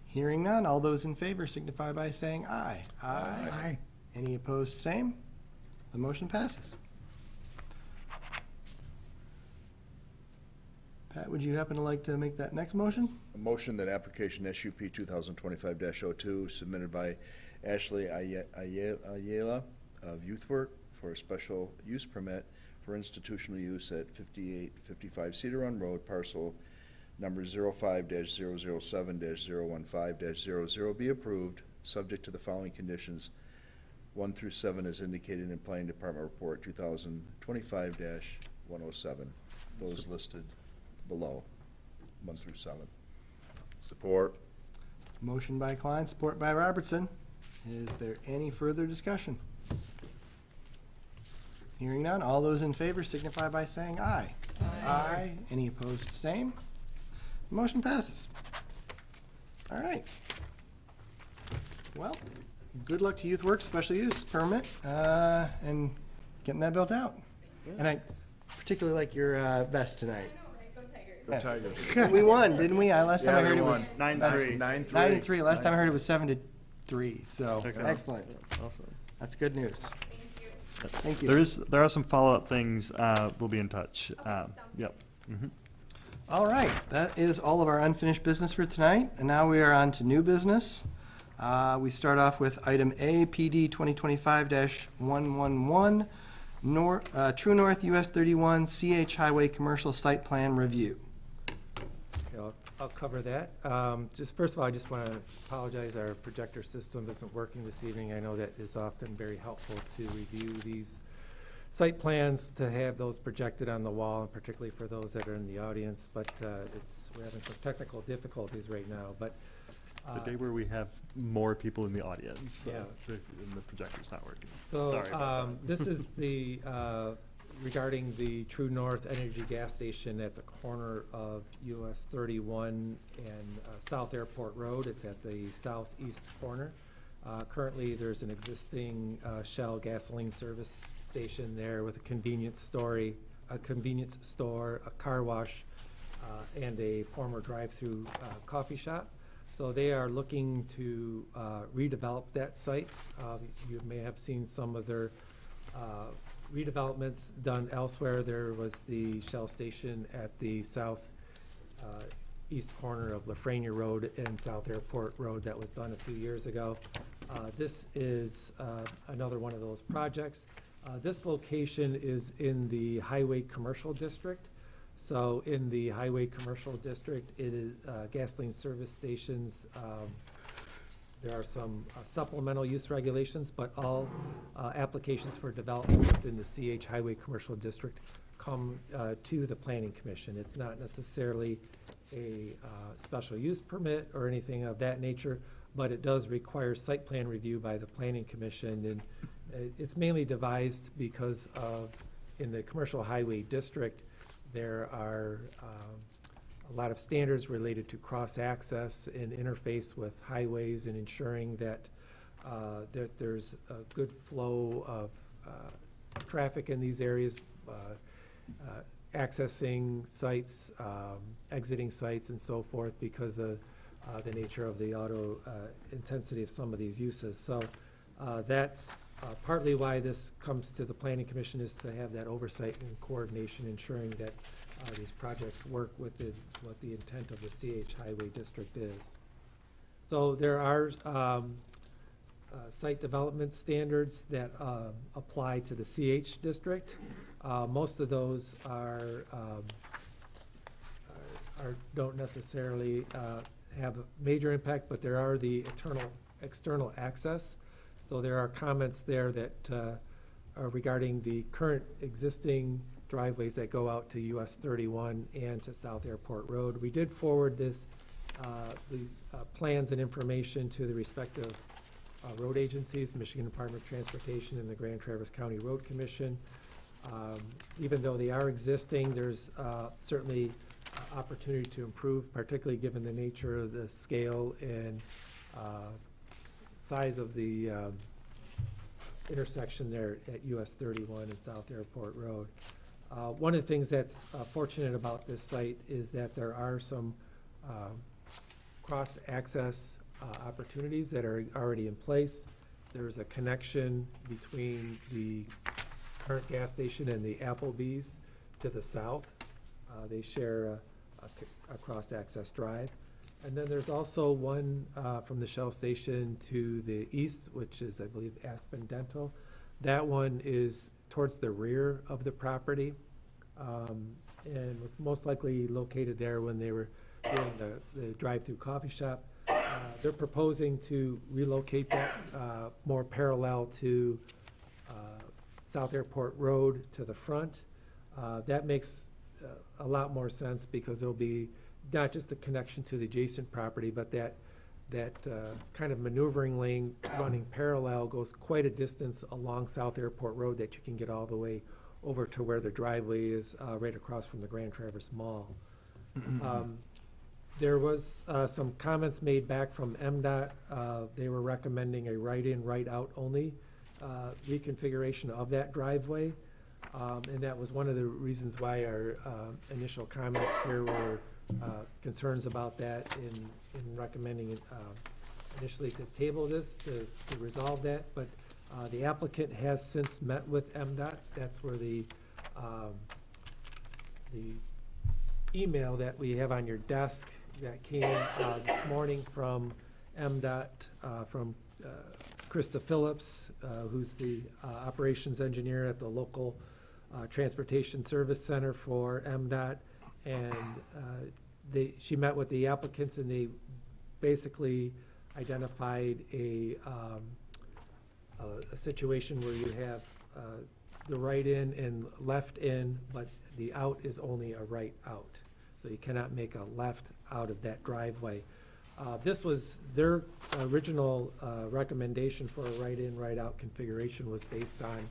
Hearing none, all those in favor signify by saying aye. Aye. Any opposed, same. The motion passes. Pat, would you happen to like to make that next motion? A motion that application SUP 2025-02 submitted by Ashley Ayala of Youth Work for a special use permit for institutional use at 5855 Cedar Run Road, parcel number 05-007-015-00 be approved, subject to the following conditions 1 through 7 as indicated in Planning Department Report 2025-107. Those listed below, 1 through 7. Support. Motion by Klein, support by Robertson. Is there any further discussion? Hearing none, all those in favor signify by saying aye. Aye. Any opposed, same. Motion passes. All right. Well, good luck to Youth Works special use permit and getting that built out. And I particularly like your vest tonight. Go Tigers. We won, didn't we? Last time I heard it was 9-3. 9-3. Last time I heard it was 7-3. So Check it out. excellent. Awesome. That's good news. Thank you. There are some follow-up things. We'll be in touch. Yep. Mm-hmm. All right, that is all of our unfinished business for tonight, and now we are on to new business. We start off with item A, PD 2025-111, True North US 31 CH Highway Commercial Site Plan Review. Okay, I'll cover that. Just first of all, I just want to apologize, our projector system isn't working this evening. I know that is often very helpful to review these site plans, to have those projected on the wall, and particularly for those that are in the audience, but we're having some technical difficulties right now, but. The day where we have more people in the audience, Yeah. and the projector's not working. So, Sorry about that. this is the, regarding the True North Energy gas station at the corner of US 31 and South Airport Road. It's at the southeast corner. Currently, there's an existing Shell gasoline service station there with a convenience store, a car wash, and a former drive-through coffee shop. So they are looking to redevelop that site. You may have seen some of their redevelopments done elsewhere. There was the Shell station at the south east corner of Lafreniere Road and South Airport Road that was done a few years ago. This is another one of those projects. This location is in the Highway Commercial District. So in the Highway Commercial District, it is gasoline service stations. There are some supplemental use regulations, but all applications for development within the CH Highway Commercial District come to the Planning Commission. It's not necessarily a special use permit or anything of that nature, but it does require site plan review by the Planning Commission. And it's mainly devised because of, in the Commercial Highway District, there are a lot of standards related to cross-access and interface with highways and ensuring that there's a good flow of traffic in these areas, accessing sites, exiting sites, and so forth because of the nature of the auto intensity of some of these uses. So that's partly why this comes to the Planning Commission, is to have that oversight and coordination, ensuring that these projects work with what the intent of the CH Highway District is. So there are site development standards that apply to the CH District. Most of those don't necessarily have a major impact, but there are the external access. So there are comments there that are regarding the current existing driveways that go out to US 31 and to South Airport Road. We did forward these plans and information to the respective road agencies, Michigan Department of Transportation and the Grand Traverse County Road Commission. Even though they are existing, there's certainly opportunity to improve, particularly given the nature of the scale and size of the intersection there at US 31 and South Airport Road. One of the things that's fortunate about this site is that there are some cross-access opportunities that are already in place. There's a connection between the current gas station and the Applebee's to the south. They share a cross-access drive. And then there's also one from the Shell station to the east, which is, I believe, Aspen Dental. That one is towards the rear of the property, and was most likely located there when they were doing the drive-through coffee shop. They're proposing to relocate that more parallel to South Airport Road to the front. That makes a lot more sense because there'll be not just a connection to the adjacent property, but that kind of maneuvering lane running parallel goes quite a distance along South Airport Road that you can get all the way over to where the driveway is, right across from the Grand Traverse Mall. There was some comments made back from MDOT. They were recommending a right-in, right-out only reconfiguration of that driveway. And that was one of the reasons why our initial comments here were concerns about that in recommending initially to table this to resolve that. But the applicant has since met with MDOT. That's where the email that we have on your desk that came this morning from MDOT, from Krista Phillips, who's the operations engineer at the local Transportation Service Center for MDOT. And she met with the applicants, and they basically identified a situation where you have the right in and left in, but the out is only a right out. So you cannot make a left out of that driveway. This was their original recommendation for a right in, right out configuration was based on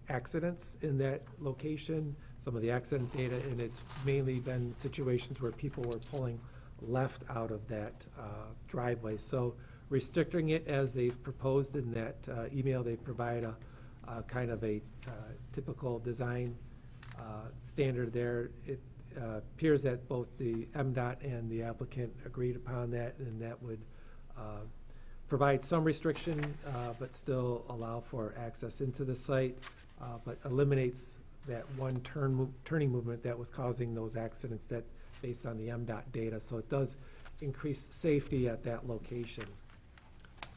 accidents in that location, some of the accident data, and it's mainly been situations where people were pulling left out of that driveway. So restricting it as they've proposed in that email. They provide a kind of a typical design standard there. It appears that both the MDOT and the applicant agreed upon that, and that would provide some restriction, but still allow for access into the site, but eliminates that one turning movement that was causing those accidents that based on the MDOT data. So it does increase safety at that location.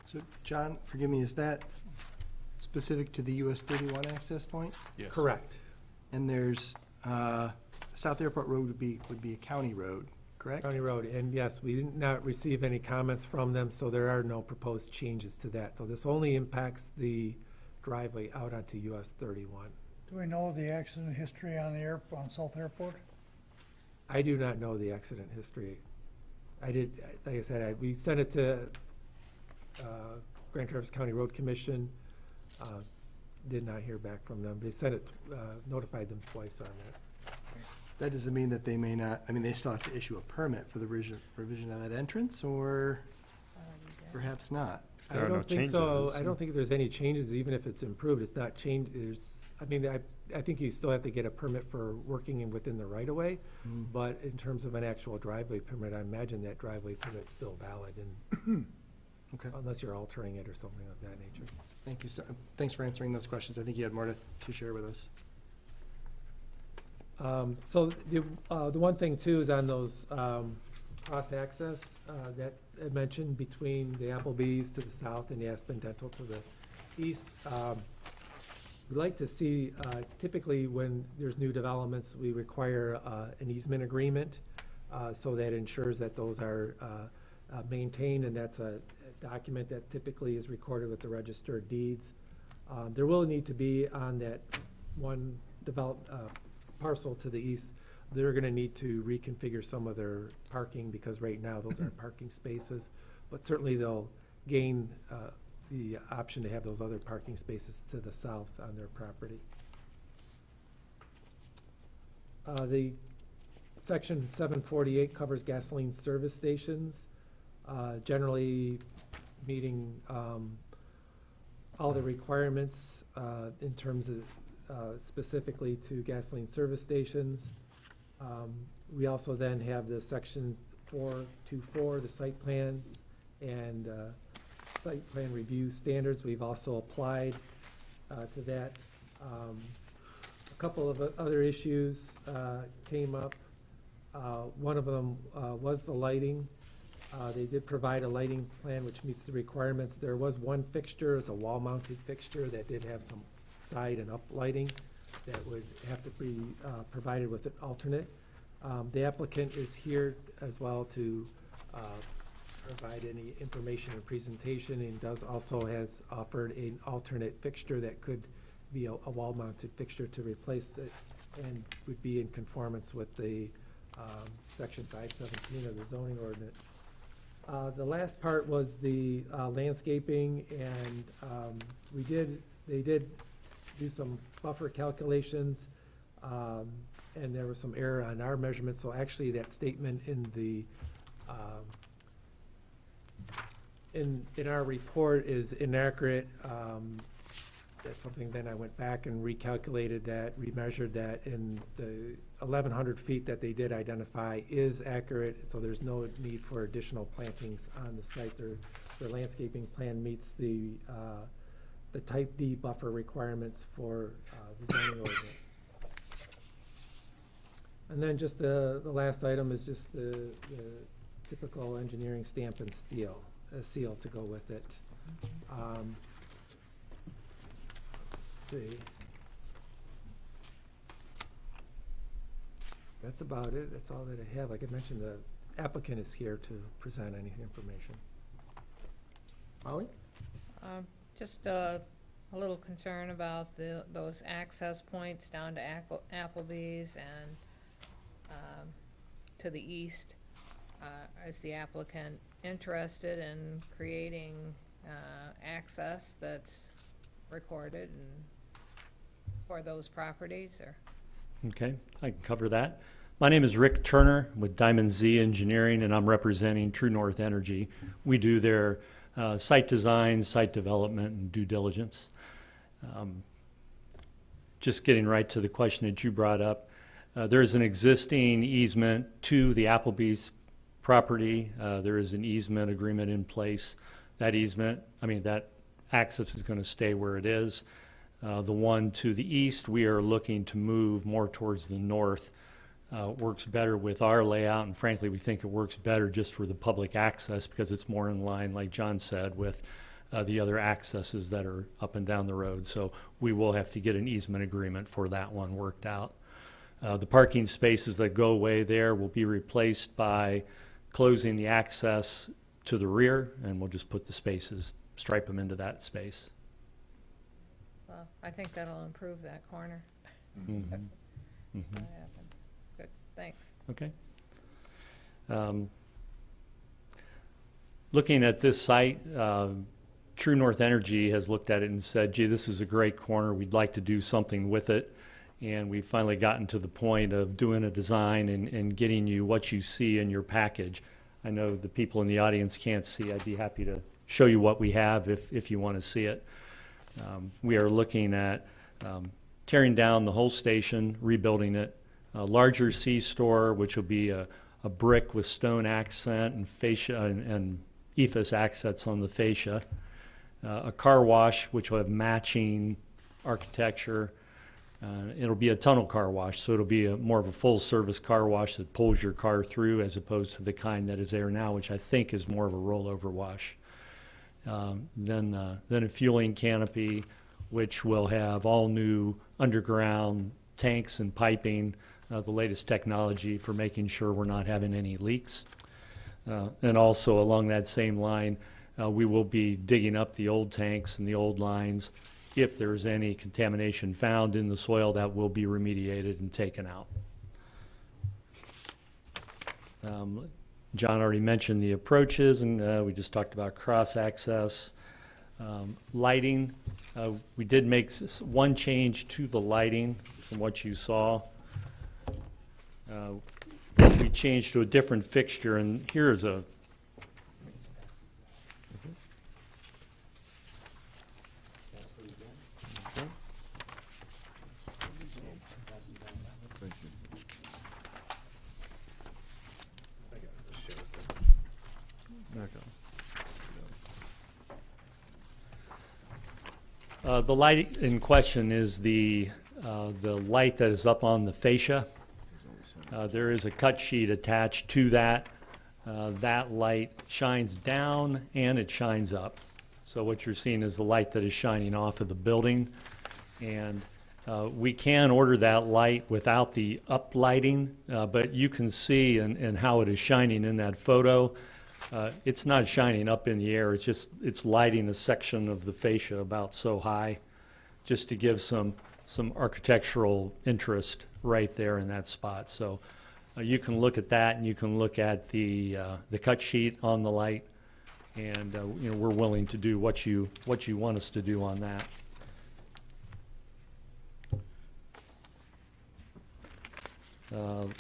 So, John, forgive me, is that specific to the US 31 access point? Yes. Correct. And there's, South Airport Road would be a county road, correct? County Road, and yes, we did not receive any comments from them, so there are no proposed changes to that. So this only impacts the driveway out onto US 31. Do we know the accident history on on South Airport? I do not know the accident history. I did, like I said, we sent it to Grand Traverse County Road Commission. Did not hear back from them. They sent it, notified them twice on that. That doesn't mean that they may not, I mean, they still have to issue a permit for the revision of that entrance, or perhaps not. If there I are no don't think so. changes. I don't think there's any changes, even if it's improved. It's not changed. I mean, I think you still have to get a permit for working within the right of way, but in terms of an actual driveway permit, I imagine that driveway permit's still valid, and Okay. unless you're altering it or something of that nature. Thank you. Thanks for answering those questions. I think you had more to share with us. So the one thing too is on those cross-access that I mentioned between the Applebee's to the south and the Aspen Dental to the east. We'd like to see, typically when there's new developments, we require an easement agreement, so that ensures that those are maintained, and that's a document that typically is recorded with the Register of Deeds. There will need to be on that one developed parcel to the east, they're gonna need to reconfigure some of their parking, because right now those are parking spaces, but certainly they'll gain the option to have those other parking spaces to the south on their property. The section 748 covers gasoline service stations, generally meeting all the requirements in terms of specifically to gasoline service stations. We also then have the section 424, the site plan and site plan review standards. We've also applied to that. A couple of other issues came up. One of them was the lighting. They did provide a lighting plan which meets the requirements. There was one fixture, it's a wall-mounted fixture that did have some side and up lighting that would have to be provided with an alternate. The applicant is here as well to provide any information or presentation, and does also has offered an alternate fixture that could be a wall-mounted fixture to replace it, and would be in conformance with the section 517 of the zoning ordinance. The last part was the landscaping, and they did do some buffer calculations, and there was some error on our measurements, so actually that statement in the in our report is inaccurate. That's something, then I went back and recalculated that, remeasured that, and the 1,100 feet that they did identify is accurate, so there's no need for additional plantings on the site. Their landscaping plan meets the type D buffer requirements for the zoning ordinance. And then just the last item is just the typical engineering stamp and seal to go with it. Let's see. That's about it. That's all that I have. Like I mentioned, the applicant is here to present any information. Molly? Just a little concern about those access points down to Applebee's and to the east. Is the applicant interested in creating access that's recorded and for those properties, or? Okay, I can cover that. My name is Rick Turner with Diamond Z Engineering, and I'm representing True North Energy. We do their site design, site development, and due diligence. Just getting right to the question that you brought up, there is an existing easement to the Applebee's property. There is an easement agreement in place. That easement, that access is going to stay where it is. The one to the east, we are looking to move more towards the north. Works better with our layout, and frankly, we think it works better just for the public access because it's more in line, like John said, with the other accesses that are up and down the road. So we will have to get an easement agreement for that one worked out. The parking spaces that go away there will be replaced by closing the access to the rear, and we'll just put the spaces, stripe them into that space. Well, I think that'll improve that corner. Mhm. That Mhm. happens. Good, thanks. Okay. Looking at this site, True North Energy has looked at it and said, gee, this is a great corner. We'd like to do something with it. And we've finally gotten to the point of doing a design and getting you what you see in your package. I know the people in the audience can't see. I'd be happy to show you what we have if you want to see it. We are looking at tearing down the whole station, rebuilding it, a larger C-store, which will be a brick with stone accent and fascia and ephes accents on the fascia, a car wash, which will have matching architecture. It'll be a tunnel car wash, so it'll be more of a full-service car wash that pulls your car through as opposed to the kind that is there now, which I think is more of a rollover wash. Then a fueling canopy, which will have all new underground tanks and piping, the latest technology for making sure we're not having any leaks. And also along that same line, we will be digging up the old tanks and the old lines. If there's any contamination found in the soil, that will be remediated and taken out. John already mentioned the approaches, and we just talked about cross-access. Lighting, we did make one change to the lighting from what you saw. We changed to a different fixture, and here is a the light in question is the light that is up on the fascia. There is a cut sheet attached to that. That light shines down and it shines up. So what you're seeing is the light that is shining off of the building. And we can order that light without the up lighting, but you can see in how it is shining in that photo. It's not shining up in the air, it's lighting a section of the fascia about so high, just to give some architectural interest right there in that spot. So you can look at that, and you can look at the cut sheet on the light, and we're willing to do what you want us to do on that.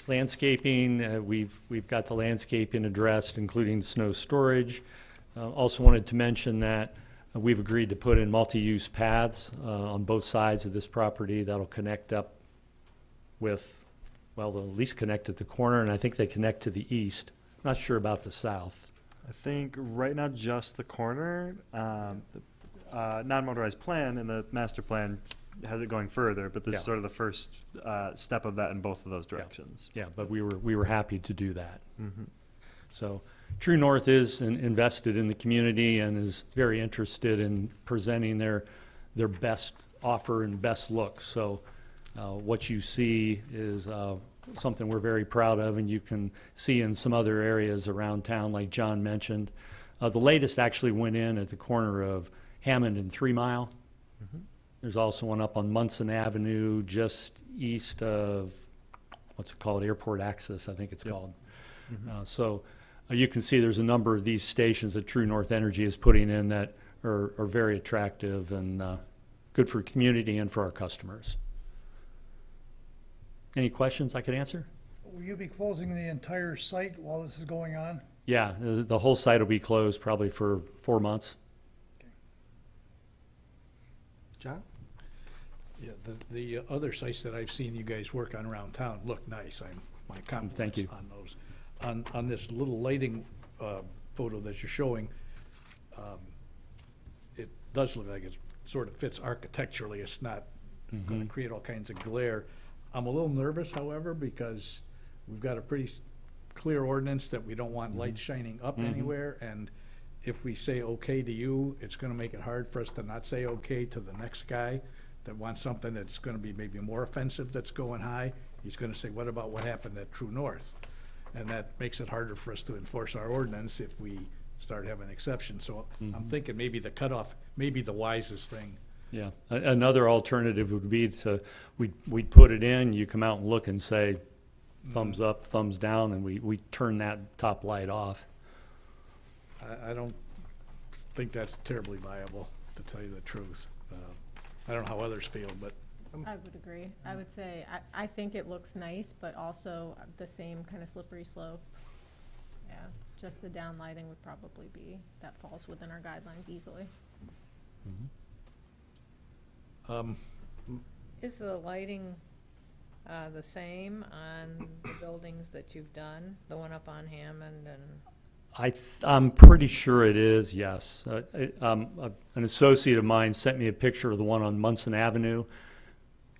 Landscaping, we've got the landscaping addressed, including snow storage. Also wanted to mention that we've agreed to put in multi-use paths on both sides of this property that'll connect up with, well, they'll at least connect at the corner, and I think they connect to the east. Not sure about the south. I think right now just the corner. The non-motorized plan and the master plan has it going further, but this is sort of the first step of that in both of those directions. Yeah, but we were happy to do that. Mm-hmm. So True North is invested in the community and is very interested in presenting their best offer and best look. So what you see is something we're very proud of, and you can see in some other areas around town, like John mentioned. The latest actually went in at the corner of Hammond and 3 Mile. Mm-hmm. There's also one up on Munson Avenue, just east of, what's it called, Airport Access, I think it's called. Mm-hmm. So you can see there's a number of these stations that True North Energy is putting in that are very attractive and good for community and for our customers. Any questions I could answer? Will you be closing the entire site while this is going on? Yeah, the whole site will be closed probably for 4 months. John? Yeah, the other sites that I've seen you guys work on around town look nice. My compliments Thank you. on those. On this little lighting photo that you're showing, it does look like it sort of fits architecturally. It's not going to create all kinds of glare. I'm a little nervous, however, because we've got a pretty clear ordinance that we don't want light shining up anywhere, and if we say okay to you, it's gonna make it hard for us to not say okay to the next guy that wants something that's gonna be maybe more offensive that's going high. He's gonna say, what about what happened at True North? And that makes it harder for us to enforce our ordinance if we start having exceptions. So I'm thinking maybe the cutoff may be the wisest thing. Yeah, another alternative would be we'd put it in, you come out and look and say, thumbs up, thumbs down, and we turn that top light off. I don't think that's terribly viable, to tell you the truth. I don't know how others feel, but I would agree. I would say, I think it looks nice, but also the same kind of slippery slope. Yeah, just the down lighting would probably be, that falls within our guidelines easily. Is the lighting the same on the buildings that you've done, the one up on Hammond and? I'm pretty sure it is, yes. An associate of mine sent me a picture of the one on Munson Avenue.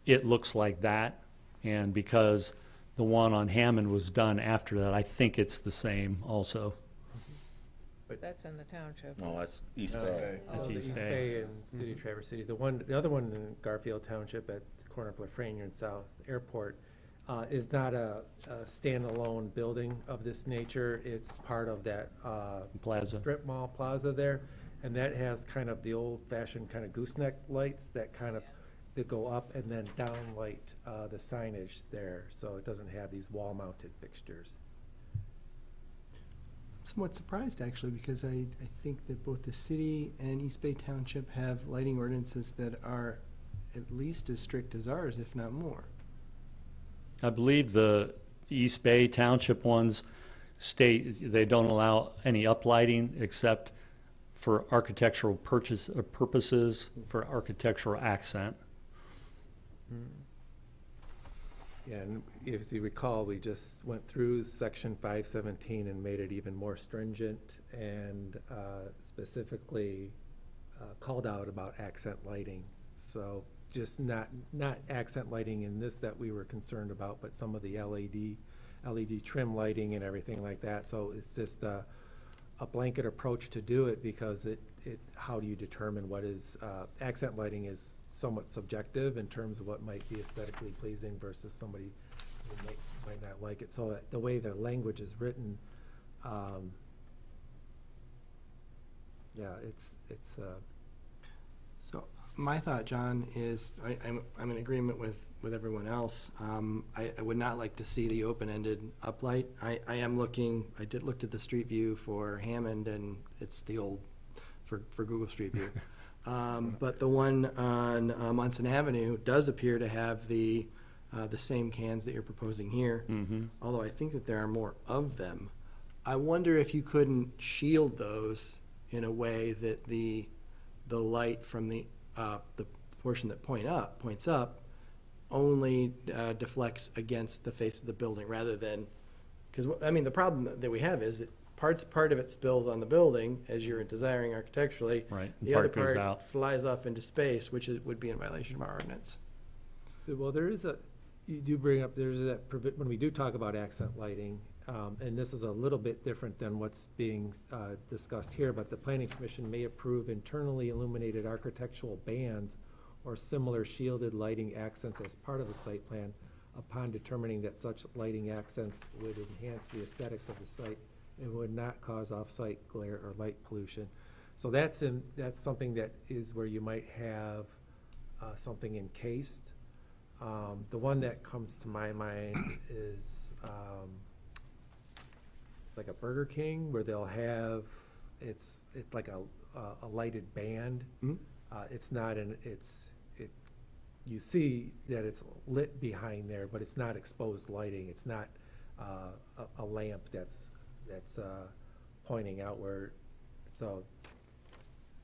It looks like that, and because the one on Hammond was done after that, I think it's the same also. That's in the township. No, that's East Bay. That's the East Bay. Bay and City of Traverse City. The other one in Garfield Township at the corner of Lafreniere and South Airport is not a standalone building of this nature. It's part of that Plaza. strip mall plaza there, and that has kind of the old-fashioned kind of gooseneck lights that kind of that go up and then downlight the signage there, so it doesn't have these wall-mounted fixtures. Somewhat surprised, actually, because I think that both the city and East Bay Township have lighting ordinances that are at least as strict as ours, if not more. I believe the East Bay Township ones state they don't allow any uplighting except for architectural purposes, for architectural accent. Yeah, and if you recall, we just went through section 517 and made it even more stringent and specifically called out about accent lighting. So just not accent lighting in this that we were concerned about, but some of the LED trim lighting and everything like that. So it's just a blanket approach to do it because how do you determine what is, accent lighting is somewhat subjective in terms of what might be aesthetically pleasing versus somebody who might not like it. So the way the language is written, yeah, it's So my thought, John, is I'm in agreement with everyone else. I would not like to see the open-ended uplight. I did looked at the street view for Hammond, and it's the old, for Google Street View. But the one on Munson Avenue does appear to have the same cans that you're proposing here, although I think that there are more of them. I wonder if you couldn't shield those in a way that the light from the portion that points up only deflects against the face of the building rather than, because I mean the problem that we have is that part of it spills on the building as you're desiring architecturally. Right. The other Part goes part out. flies off into space, which would be in violation of our ordinance. well, you do bring up, there's that, when we do talk about accent lighting, and this is a little bit different than what's being discussed here, but the planning commission may approve internally illuminated architectural bands or similar shielded lighting accents as part of the site plan upon determining that such lighting accents would enhance the aesthetics of the site and would not cause off-site glare or light pollution. So that's something that is where you might have something encased. The one that comes to my mind is like a Burger King where they'll have, it's like a lighted band. It's not you see that it's lit behind there, but it's not exposed lighting. It's not a lamp that's pointing out where, so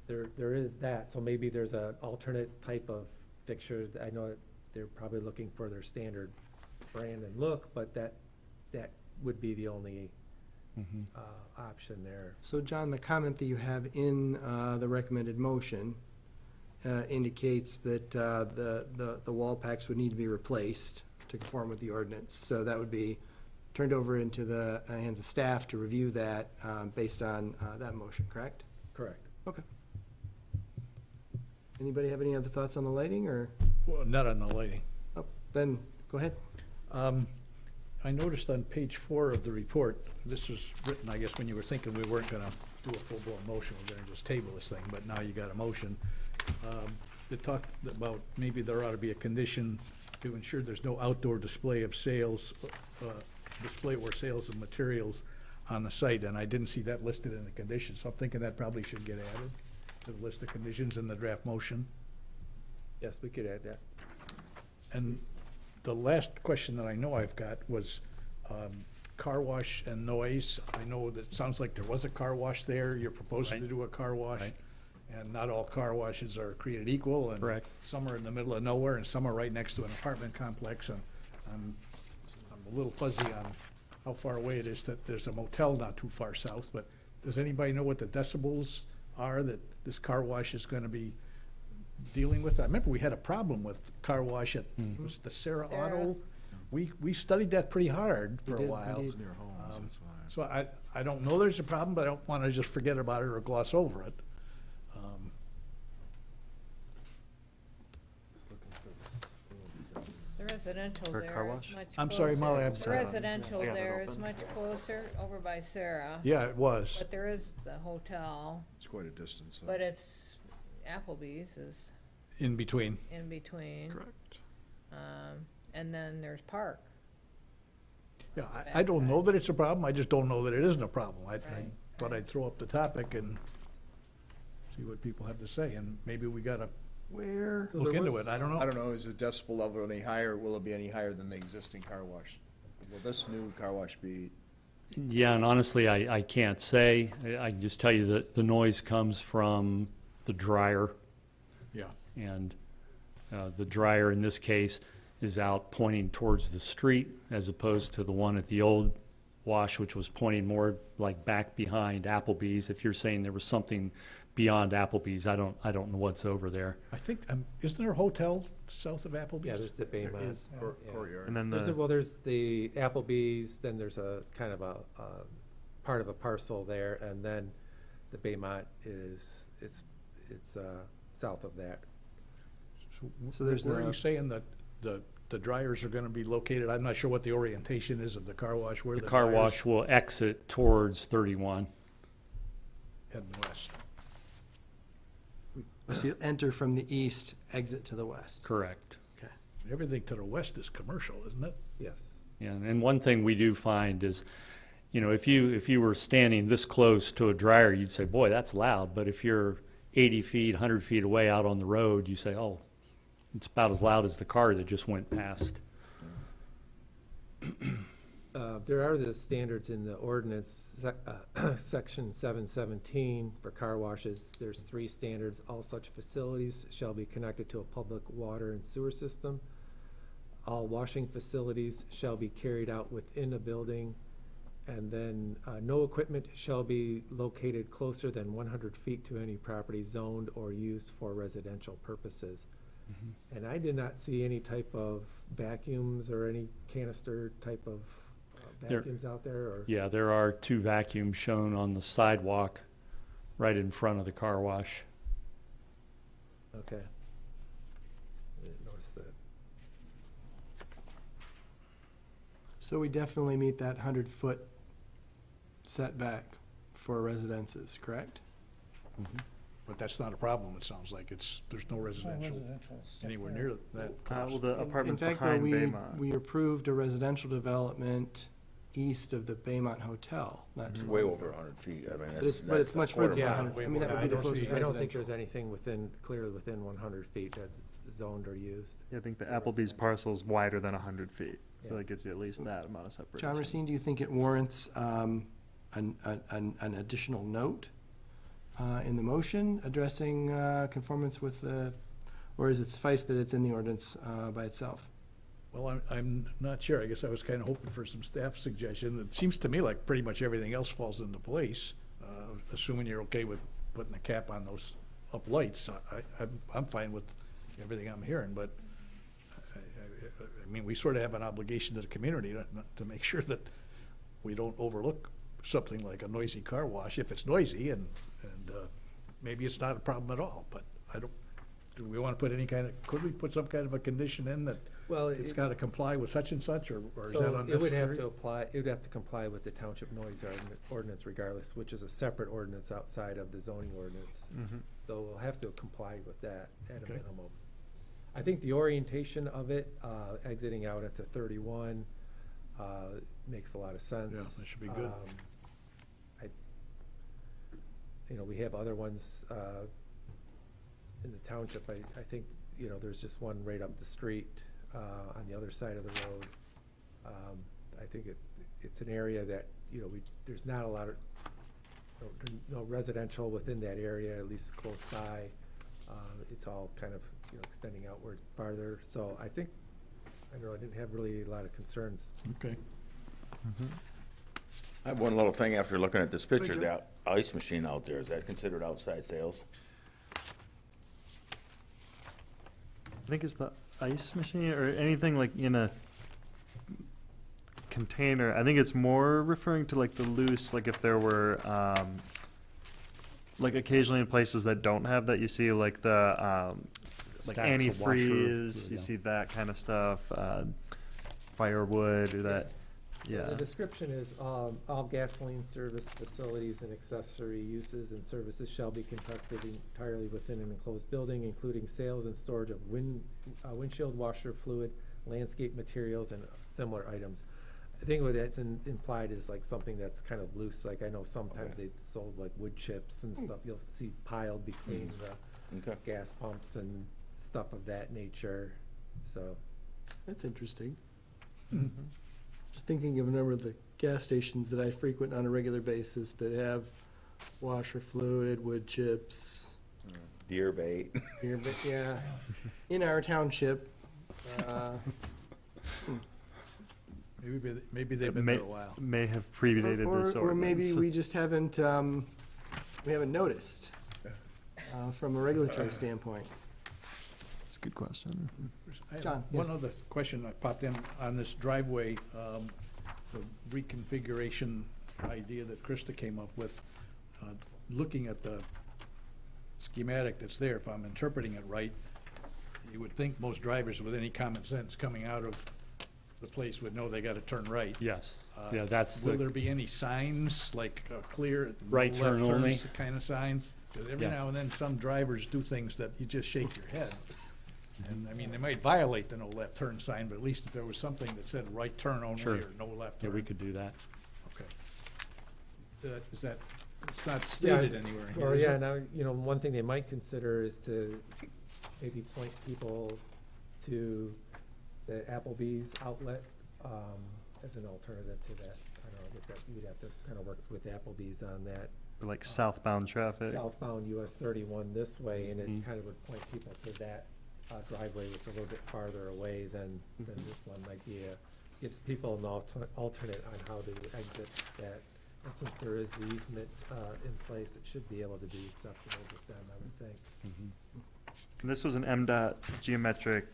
there is that, so maybe there's an alternate type of fixture. I know that they're probably looking for their standard brand and look, but that would be the only option there. So John, the comment that you have in the recommended motion indicates that the wall packs would need to be replaced to conform with the ordinance. So that would be turned over into the hands of staff to review that based on that motion, correct? Correct. Okay. Anybody have any other thoughts on the lighting, or? Well, not on the lighting. Oh, then, go ahead. I noticed on page 4 of the report, this was written, I guess, when you were thinking we weren't gonna do a full-blown motion, we're gonna just table this thing, but now you got a motion. They talked about maybe there ought to be a condition to ensure there's no outdoor display of sales, display or sales of materials on the site, and I didn't see that listed in the conditions, so I'm thinking that probably should get added to the list of conditions in the draft motion. Yes, we could add that. And the last question that I know I've got was car wash and noise. I know that it sounds like there was a car wash there. You're proposing to do a car wash. Right. And not all car washes are created equal. And Correct. some are in the middle of nowhere and some are right next to an apartment complex. And I'm a little fuzzy on how far away it is that there's a motel not too far south. But does anybody know what the decibels are that this car wash is going to be dealing with? I remember we had a problem with car wash at, was it the Sarah Auto? We studied that pretty hard for a while. So I don't know there's a problem, but I don't want to just forget about it or gloss over it. The residential For a car there wash? is much closer. I'm sorry, Molly, I'm The sorry. residential I got it there is open. much closer over by Sarah. Yeah, it was. But there is the hotel, It's quite a distance. so- but it's, Applebee's is In between. in between. Correct. And then there's Park. Yeah, I don't know that it's a problem. I just don't know that it isn't a problem. I Right, thought I'd throw up the topic and see what people have to say. And maybe we gotta Where? look into it. I don't I know. don't know, is the decibel level any higher, will it be any higher than the existing car wash? Will this new car wash be, Yeah, and honestly, I can't say. I can just tell you that the noise comes from the dryer, Yeah. and the dryer in this case is out pointing towards the street as opposed to the one at the old wash, which was pointing more like back behind Applebee's. If you're saying there was something beyond Applebee's, I don't know what's over there. I think, isn't there a hotel south of Applebee's? Yeah, there's the Baymont. is. Yeah. courtyard? And then There's the, there's the Applebee's, then there's a kind of a part of a parcel there, and then the Baymont is, it's south of that. So there's Where are the- you saying that the dryers are gonna be located? I'm not sure what the orientation is of the car wash, where The the car dryers wash will exit towards 31. heading west. So you enter from the east, exit to the west. Correct. Okay. Everything to the west is commercial, isn't it? Yes. And one thing we do find is, if you were standing this close to a dryer, you'd say, boy, that's loud. But if you're 80 feet, 100 feet away out on the road, you say, oh, it's about as loud as the car that just went past. There are the standards in the ordinance, section 717 for car washes. There's 3 standards. All such facilities shall be connected to a public water and sewer system. All washing facilities shall be carried out within a building. And then no equipment shall be located closer than 100 feet to any property zoned or used for residential purposes. And I did not see any type of vacuums or any canister type of There- vacuums out there, or? Yeah, there are 2 vacuums shown on the sidewalk right in front of the car wash. Okay. I didn't notice that. So we definitely meet that 100-foot setback for residences, correct? But that's not a problem, it sounds like. There's no residential anywhere near that well, close. the apartments In fact, though, behind we Baymont. approved a residential development east of the Baymont Hotel, not too Way long over ago. 100 feet. I mean, But that's. it's that's a much quarter further than mile. 100. I mean, that would be the closest I don't think residential. there's anything clearly within 100 feet that's zoned or used. Yeah, I think the Applebee's parcel is wider than 100 feet, so Yeah. that gives you at least that amount of separation. John Racine, do you think it warrants an additional note in the motion addressing conformance with the, or is it suffice that it's in the ordinance by itself? Well, I'm not sure. I guess I was kind of hoping for some staff suggestion. It seems to me like pretty much everything else falls into place, assuming you're okay with putting a cap on those up lights. I'm fine with everything I'm hearing, but I mean, we sort of have an obligation to the community to make sure that we don't overlook something like a noisy car wash if it's noisy, and maybe it's not a problem at all, but do we want to put any kind of, could we put some kind of a condition in that it's got to comply with such and such, or is that unnecessary? It would have to apply, it would have to comply with the township noise ordinance regardless, which is a separate ordinance outside of the zoning ordinance. So we'll have to comply with that at a minimum. I think the orientation of it, exiting out at the 31, makes a lot of sense. Yeah, that should be good. We have other ones in the township. I think, there's just one right up the street on the other side of the road. I think it's an area that, there's not a lot of, no residential within that area, at least close by. It's all kind of, extending outward farther. So I think, I didn't have really a lot of concerns. Okay. I have one little thing after looking at this picture, the ice machine out there, is that considered outside sales? I think it's the ice machine or anything like in a container. I think it's more referring to like the loose, like if there were, like occasionally in places that don't have that, you see like the, like Stacks of washer, antifreeze, you yeah. see that kind of stuff, firewood or that, So yeah. the description is, all gasoline service facilities and accessory uses and services shall be conducted entirely within an enclosed building, including sales and storage of windshield washer fluid, landscape materials, and similar items. I think what that's implied is like something that's kind of loose, like I know sometimes they've sold like wood chips and stuff, you'll see piled between the gas pumps and stuff of that nature, so. That's interesting. Just thinking of a number of the gas stations that I frequent on a regular basis that have washer fluid, wood chips. Deer bait. Deer bait, yeah. In our township. Maybe they've been there a while. May have predated this ordinance. Or maybe we just haven't, we haven't noticed from a regulatory standpoint. It's a good question. John, One yes. other question that popped in on this driveway, the reconfiguration idea that Krista came up with, looking at the schematic that's there, if I'm interpreting it right, you would think most drivers with any common sense coming out of the place would know they gotta turn right. Yes, yeah, that's Will the, there be any signs, like clear, no Right left turn only? turns kind of signs? Because every Yeah. now and then, some drivers do things that you just shake your head. And, I mean, they might violate the no left turn sign, but at least if there was something that said right turn only Sure. or no left yeah, turn. we could do that. Okay. Is that, it's not stated anywhere in here, Or, is yeah, it? now, one thing they might consider is to maybe point people to the Applebee's outlet, as an alternative to that. I don't know, I guess that you'd have to kind of work with Applebee's on that. Or like southbound traffic. Southbound US 31 this way, and it Mhm. kind of would point people to that driveway, which is a little bit farther away than this one might be. Gives people an alternate on how to exit that. And since there is the easement in place, it should be able to be acceptable with them, I would think. And this was an MDOT geometric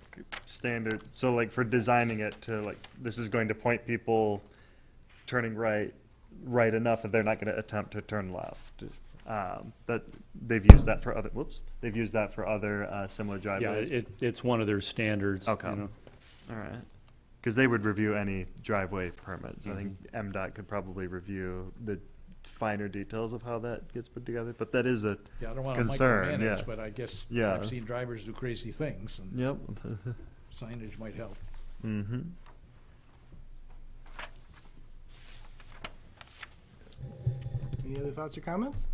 standard, so like for designing it to like, this is going to point people turning right enough that they're not gonna attempt to turn left. That, they've used that for other, they've used that for other similar Yeah, driveways. it's one of their standards. Okay. you know. All right. Because they would review any driveway permits. I think MDOT could probably review the finer details of how that gets put together, but that is a Yeah, I don't want to concern, yeah. micromanage, but I guess Yeah. I've seen drivers do crazy things, and Yep. signage might help. Mm-hmm. Any other thoughts or comments?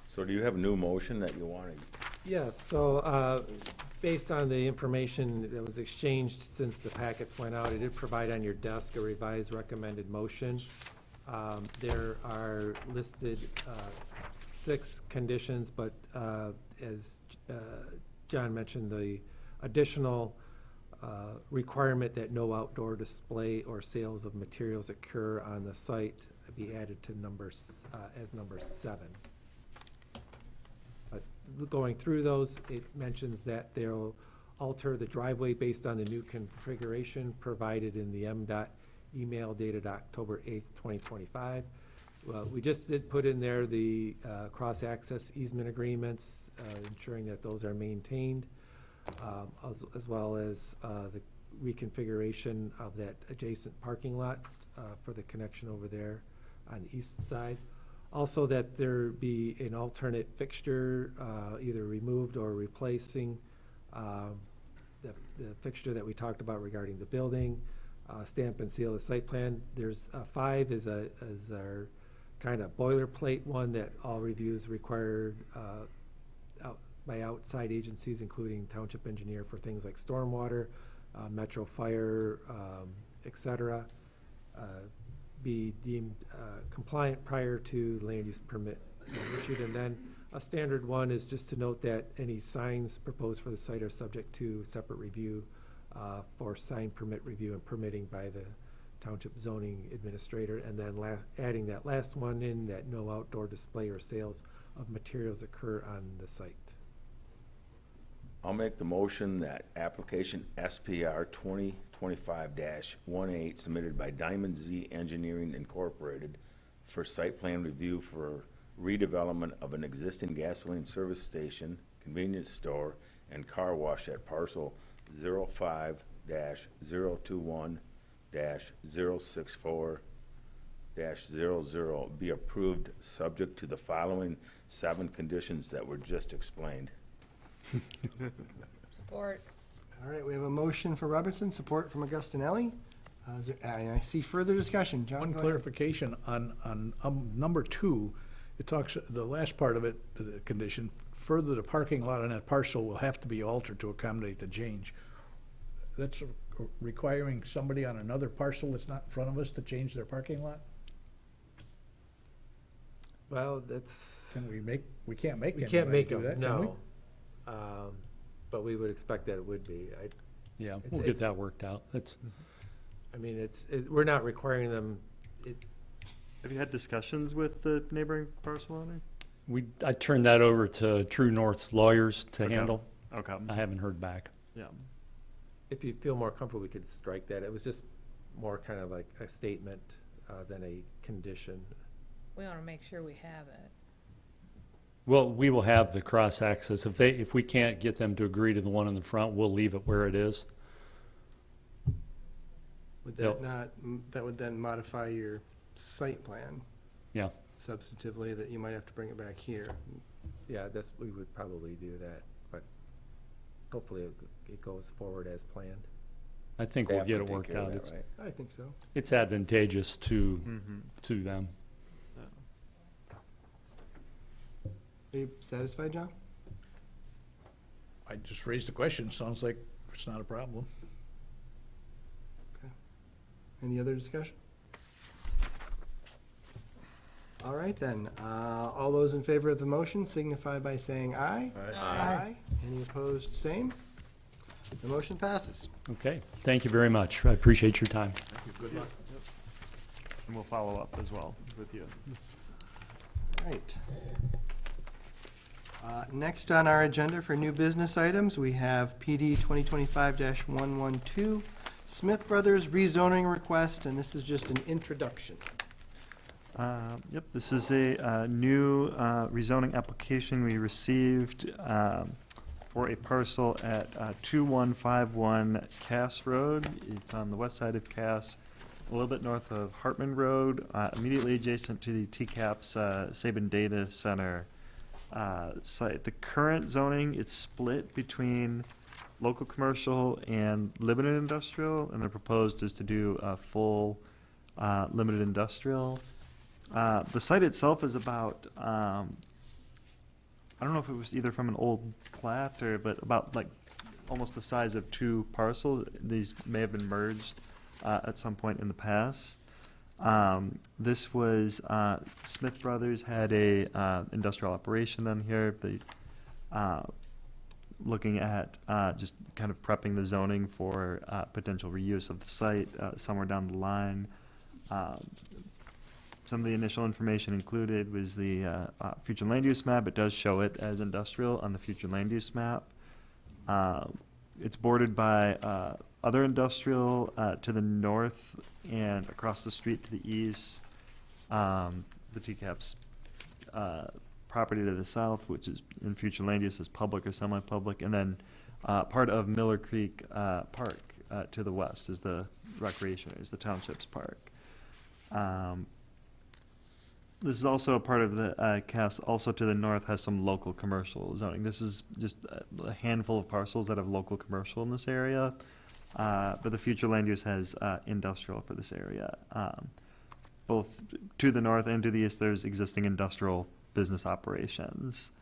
So do you have a new motion that you want to? Yeah, so based on the information that was exchanged since the packets went out, I did provide on your desk a revised recommended motion. There are listed 6 conditions, but as John mentioned, the additional requirement that no outdoor display or sales of materials occur on the site be added to as number 7. But going through those, it mentions that they'll alter the driveway based on the new configuration provided in the MDOT email dated October 8th, 2025. Well, we just did put in there the cross-access easement agreements, ensuring that those are maintained, as well as the reconfiguration of that adjacent parking lot for the connection over there on the east side. Also, that there be an alternate fixture, either removed or replacing the fixture that we talked about regarding the building, stamp and seal the site plan. There's 5 is our kind of boilerplate one that all reviews required by outside agencies, including township engineer for things like stormwater, metro fire, et cetera, be deemed compliant prior to the land use permit issued. And then a standard one is just to note that any signs proposed for the site are subject to separate review for sign permit review and permitting by the township zoning administrator. And then adding that last one in, that no outdoor display or sales of materials occur on the site. I'll make the motion that application SPR 2025-18 submitted by Diamond Z Engineering Incorporated for site plan review for redevelopment of an existing gasoline service station, convenience store, and car wash at parcel 05-021-064-00 be approved, subject to the following 7 conditions that were just explained. Support. All right, we have a motion for Robertson, support from Augustinelli. I see further discussion. John, One go ahead. clarification on number 2, it talks, the last part of it, the condition, further the parking lot on that parcel will have to be altered to accommodate the change. That's requiring somebody on another parcel that's not in front of us to change their parking lot? Well, that's, We can't make we anybody can't make do them, that, can we? no. But we would expect that it would be. Yeah, It's- we'll get it's- that worked out. That's, I mean, we're not requiring them, Have you had discussions with the neighboring parcel owner? I turned that over to True North's lawyers to Okay. handle. Okay. I haven't heard back. Yeah. if you feel more comfortable, we could strike that. It was just more kind of like a statement than a condition. We want to make sure we have it. Well, we will have the cross-access. If we can't get them to agree to the one in the front, we'll leave it where it is. Would that that would then modify your site plan Yeah. substantively, that you might have to bring it back here. Yeah, we would probably do that, but hopefully it goes forward as planned. I think They we'll have get to it take worked care of out. that, It's, right? I think so. it's advantageous to them. Are you satisfied, John? I just raised the question, sounds like it's not a problem. Any other discussion? All right, then. All those in favor of the motion signify by saying aye. Aye. Any opposed, same. The motion passes. Okay, thank you very much. I appreciate your time. Good luck. And we'll follow up as well with you. Right. Next on our agenda for new business items, we have PD 2025-112, Smith Brothers rezoning request, and this is just an introduction. Yep, this is a new rezoning application we received for a parcel at 2151 Cass Road. It's on the west side of Cass, a little bit north of Hartman Road, immediately adjacent to the TCAP's Sabin Data Center site. The current zoning is split between local commercial and limited industrial, and the proposed is to do a full limited industrial. The site itself is about, I don't know if it was either from an old plat but about like almost the size of two parcels. These may have been merged at some point in the past. This was Smith Brothers had a industrial operation on here. They looking at just kind of prepping the zoning for potential reuse of the site somewhere down the line. Some of the initial information included was the future land use map. It does show it as industrial on the future land use map. It's bordered by other industrial to the north and across the street to the east. The TCAP's property to the south, which is in future land use, is public or semi-public, and then part of Miller Creek Park to the west is the recreation, is the township's park. This is also a part of the CAS. Also to the north has some local commercial zoning. This is just a handful of parcels that have local commercial in this area, but the future land use has industrial for this area. Both to the north and to the east, there's existing industrial business operations.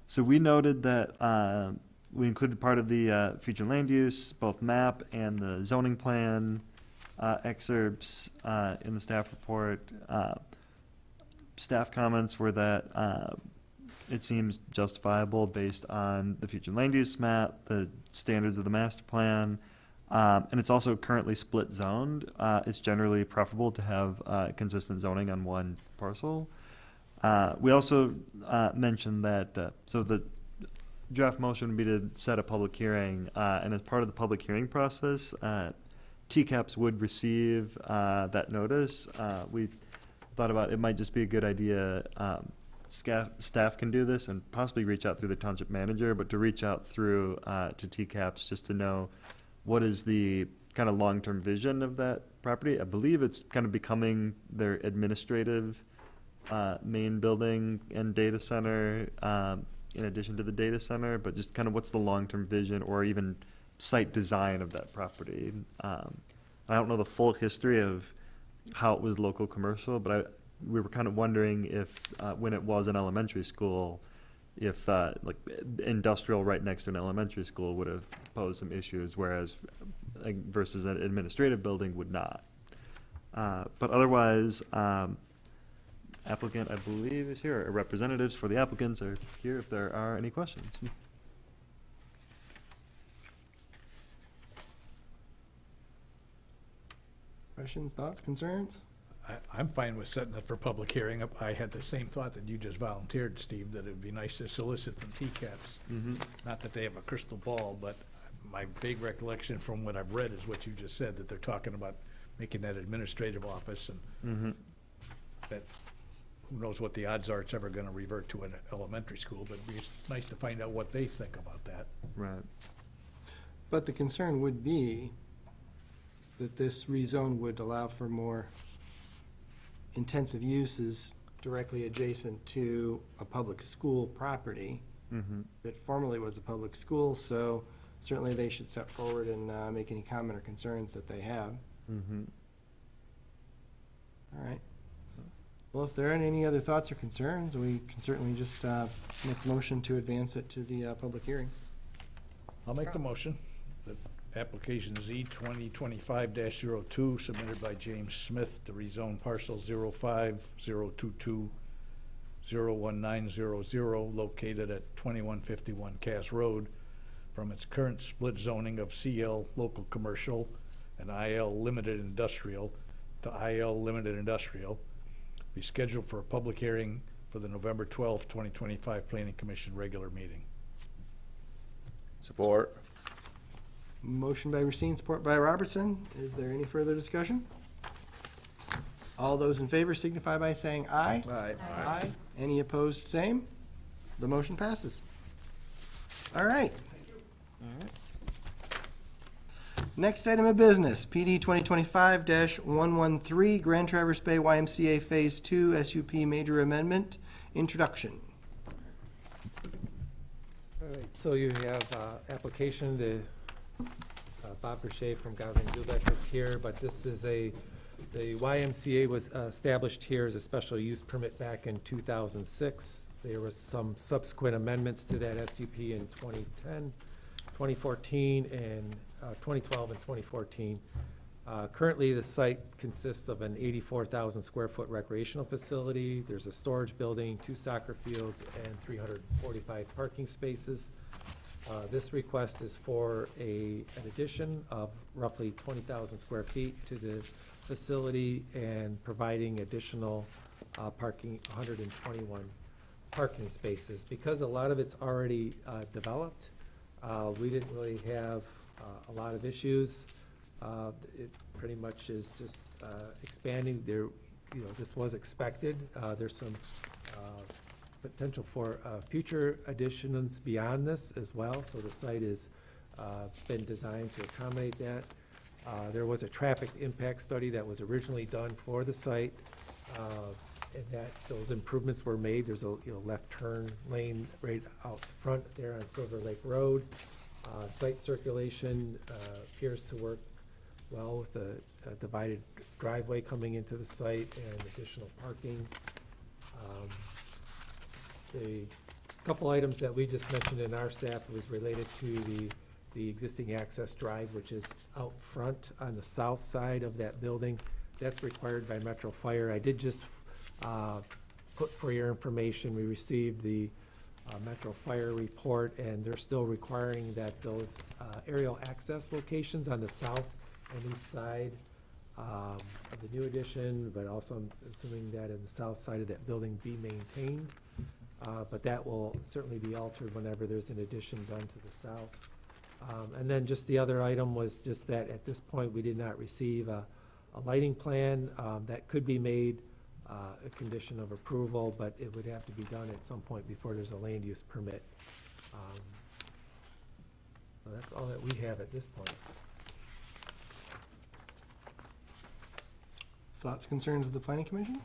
So we noted that we included part of the future land use, both map and the zoning plan excerpts in the staff report. Staff comments were that it seems justifiable based on the future land use map, the standards of the master plan, and it's also currently split zoned. It's generally preferable to have consistent zoning on one parcel. We also mentioned that, so the draft motion would be to set a public hearing, and as part of the public hearing process, TCAPs would receive that notice. We thought about it might just be a good idea, staff can do this and possibly reach out through the township manager, but to reach out through to TCAPs just to know what is the kind of long-term vision of that property. I believe it's kind of becoming their administrative main building and data center in addition to the data center, but just kind of what's the long-term vision or even site design of that property. I don't know the full history of how it was local commercial, but we were kind of wondering if when it was an elementary school, if like industrial right next to an elementary school would have posed some issues, whereas versus an administrative building would not. But otherwise, applicant, I believe, is here. Representatives for the applicants are here if there are any questions. Questions, thoughts, concerns? I'm fine with setting it for public hearing. I had the same thought that you just volunteered, Steve, that it'd be nice to solicit from TCAPs. Not that they have a crystal ball, but my vague recollection from what I've read is what you just said, that they're talking about making that administrative office, and that who knows what the odds are it's ever going to revert to an elementary school, but it'd be nice to find out what they think about that. Right. But the concern would be that this rezone would allow for more intensive uses directly adjacent to a public school property that formerly was a public school, so certainly they should step forward and make any comment or concerns that they have. All right. Well, if there aren't any other thoughts or concerns, we can certainly just make a motion to advance it to the public hearing. I'll make the motion that application Z 2025-02 submitted by James Smith to rezone parcel 05-022-01900 located at 2151 Cass Road from its current split zoning of CL local commercial and IL limited industrial to IL limited industrial be scheduled for a public hearing for the November 12th, 2025 Planning Commission regular meeting. Support. Motion by Racine, support by Robertson. Is there any further discussion? All those in favor signify by saying aye. Aye. Aye. Any opposed, same. The motion passes. All right. Next item of business, PD 2025-113, Grand Traverse Bay YMCA Phase 2 SUP Major Amendment, Introduction. All right, so you have application, Bob Boucher from Gosling Dubek is here, but this is the YMCA was established here as a special use permit back in 2006. There was some subsequent amendments to that SUP in 2010. 2014 and 2012 and 2014. Currently, the site consists of an 84,000 square foot recreational facility. There's a storage building, 2 soccer fields, and 345 parking spaces. This request is for an addition of roughly 20,000 square feet to the facility and providing additional parking, 121 parking spaces. Because a lot of it's already developed, we didn't really have a lot of issues. It pretty much is just expanding. There, this was expected. There's some potential for future additions beyond this as well. So the site has been designed to accommodate that. There was a traffic impact study that was originally done for the site, and that those improvements were made. There's a left turn lane right out front there on Silver Lake Road. Site circulation appears to work well with a divided driveway coming into the site and additional parking. The couple items that we just mentioned in our staff was related to the existing access drive, which is out front on the south side of that building. That's required by Metro Fire. I did just put for your information, we received the Metro Fire report, and they're still requiring that those aerial access locations on the south and east side of the new addition, but also I'm assuming that in the south side of that building be maintained. But that will certainly be altered whenever there's an addition done to the south. And then just the other item was just that at this point, we did not receive a lighting plan. That could be made a condition of approval, but it would have to be done at some point before there's a land use permit. So that's all that we have at this point. Thoughts, concerns of the planning commission?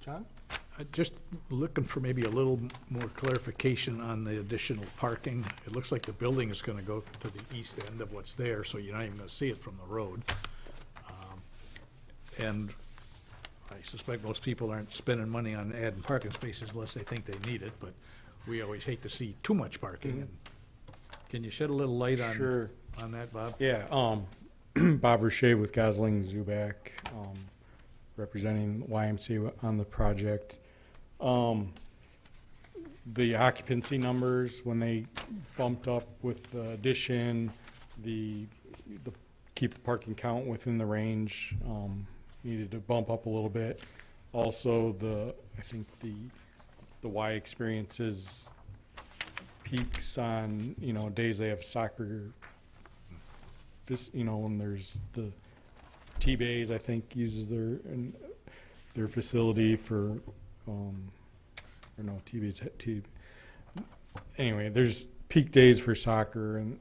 John? Just looking for maybe a little more clarification on the additional parking. It looks like the building is gonna go to the east end of what's there, so you're not even gonna see it from the road. And I suspect most people aren't spending money on adding parking spaces unless they think they need it, but we always hate to see too much parking. And can you shed a little light on, Sure. on that, Bob? Yeah, Bob Roche with Gosling Zuback, representing YMCA on the project. The occupancy numbers, when they bumped up with the addition, the keep the parking count within the range, needed to bump up a little bit. Also, I think the Y experiences peaks on, days they have soccer, when there's the T-Bays, I think, uses their facility for, T-Bays, anyway, there's peak days for soccer and,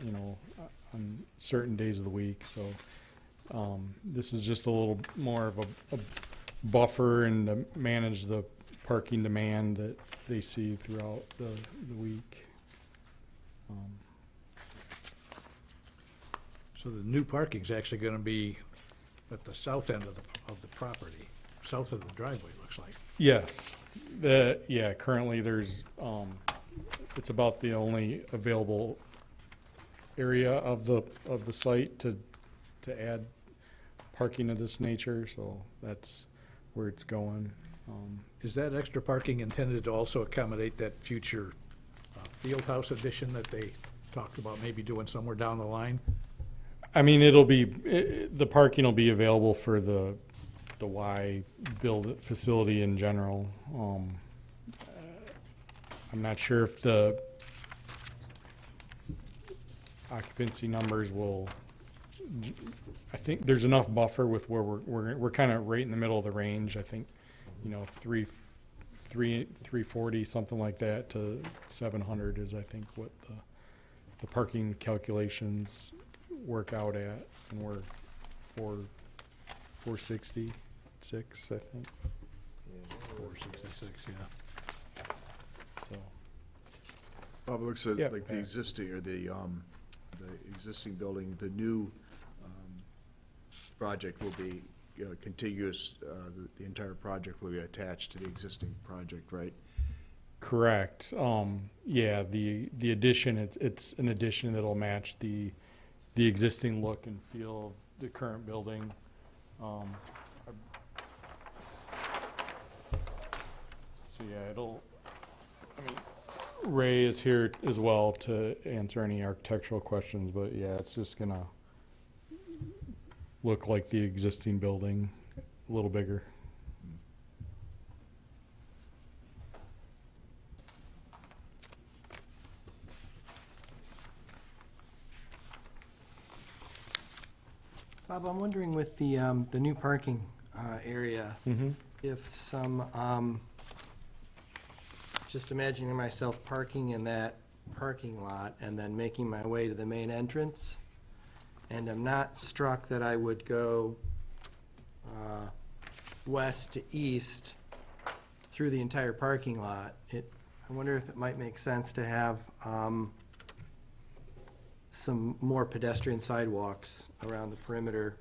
on certain days of the week, so this is just a little more of a buffer and to manage the parking demand that they see throughout the week. So the new parking's actually gonna be at the south end of the property, south of the driveway, looks like. Yes, currently there's, it's about the only available area of the site to add parking of this nature, so that's where it's going. Is that extra parking intended to also accommodate that future field house addition that they talked about maybe doing somewhere down the line? I mean, the parking will be available for the Y build facility in general. I'm not sure if the occupancy numbers will, I think there's enough buffer with where we're kind of right in the middle of the range. I think, 340, something like that, to 700 is, I think, what the parking calculations work out at, and we're 466, I think. 466, yeah. So, Bob, it looks at Yeah. like the existing, or the existing building, the new project will be contiguous, the entire project will be attached to the existing project, right? Correct. Yeah, the addition, it's an addition that'll match the existing look and feel of the current building. So yeah, Ray is here as well to answer any architectural questions, but yeah, it's just gonna look like the existing building, a little bigger. Bob, I'm wondering with the new parking area, if some, just imagining myself parking in that parking lot and then making my way to the main entrance, and I'm not struck that I would go west to east through the entire parking lot. I wonder if it might make sense to have some more pedestrian sidewalks around the perimeter,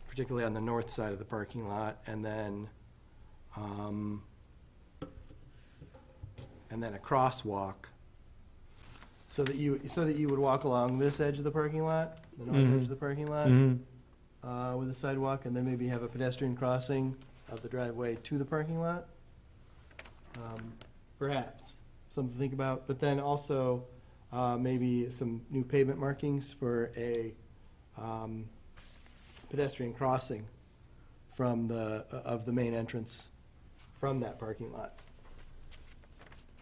particularly on the north side of the parking lot, and then a crosswalk, so that you would walk along this edge of the parking lot, the north edge of the parking lot, with a sidewalk, and then maybe have a pedestrian crossing of the driveway to the parking lot. Perhaps something to think about, but then also maybe some new pavement markings for a pedestrian crossing from the main entrance from that parking lot.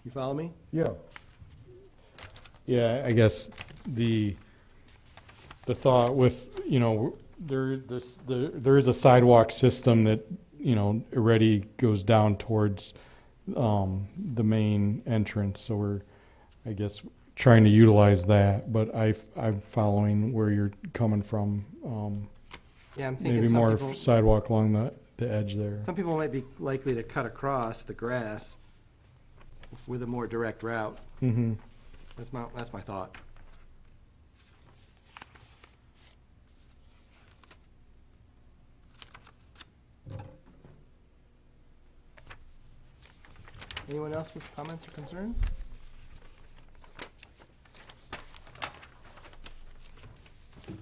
You follow me? Yeah. Yeah, I guess the thought with, there is a sidewalk system that, already goes down towards the main entrance, so we're, I guess, trying to utilize that, but I'm following where you're coming from. Yeah, I'm thinking maybe some more people- sidewalk along the edge there. Some people might be likely to cut across the grass with a more direct route. Mm-hmm. That's my thought. Anyone else with comments or concerns? I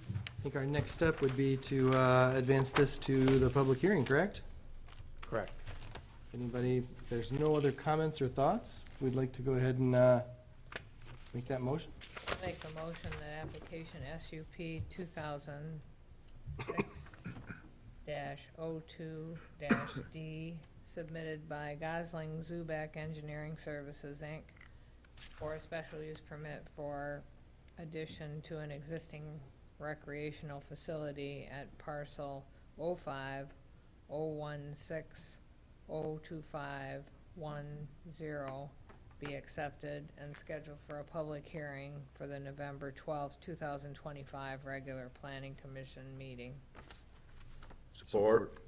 think our next step would be to advance this to the public hearing, correct? Correct. Anybody, if there's no other comments or thoughts, we'd like to go ahead and make that motion. Make a motion that application SUP 2006-02-D submitted by Gosling Zuback Engineering Services, Inc. for a special use permit for addition to an existing recreational facility at parcel 05-016-02510 be accepted and scheduled for a public hearing for the November 12th, 2025 regular planning commission meeting. Support.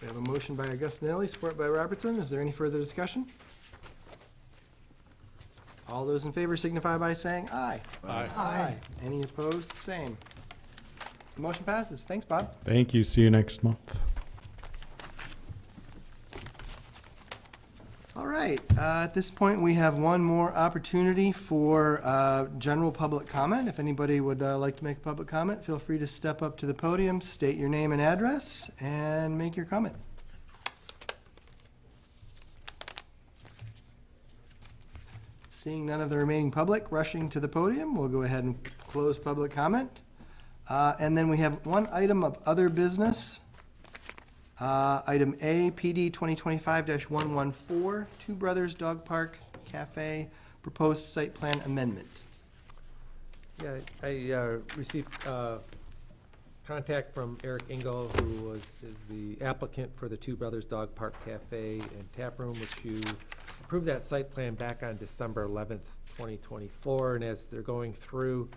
We have a motion by Augustinelli, support by Robertson. Is there any further discussion? All those in favor signify by saying aye. Aye. Aye. Any opposed? Same. The motion passes. Thanks, Bob. Thank you. See you next month. All right, at this point, we have one more opportunity for general public comment. If anybody would like to make a public comment, feel free to step up to the podium, state your name and address, and make your comment. Seeing none of the remaining public rushing to the podium, we'll go ahead and close public comment. And then we have one item of other business. Item A, PD 2025-114, Two Brothers Dog Park Cafe, proposed site plan amendment. Yeah, I received contact from Eric Engel, who is the applicant for the Two Brothers Dog Park Cafe and Tap Room, which you approved that site plan back on December 11th, 2024. And as they're going through,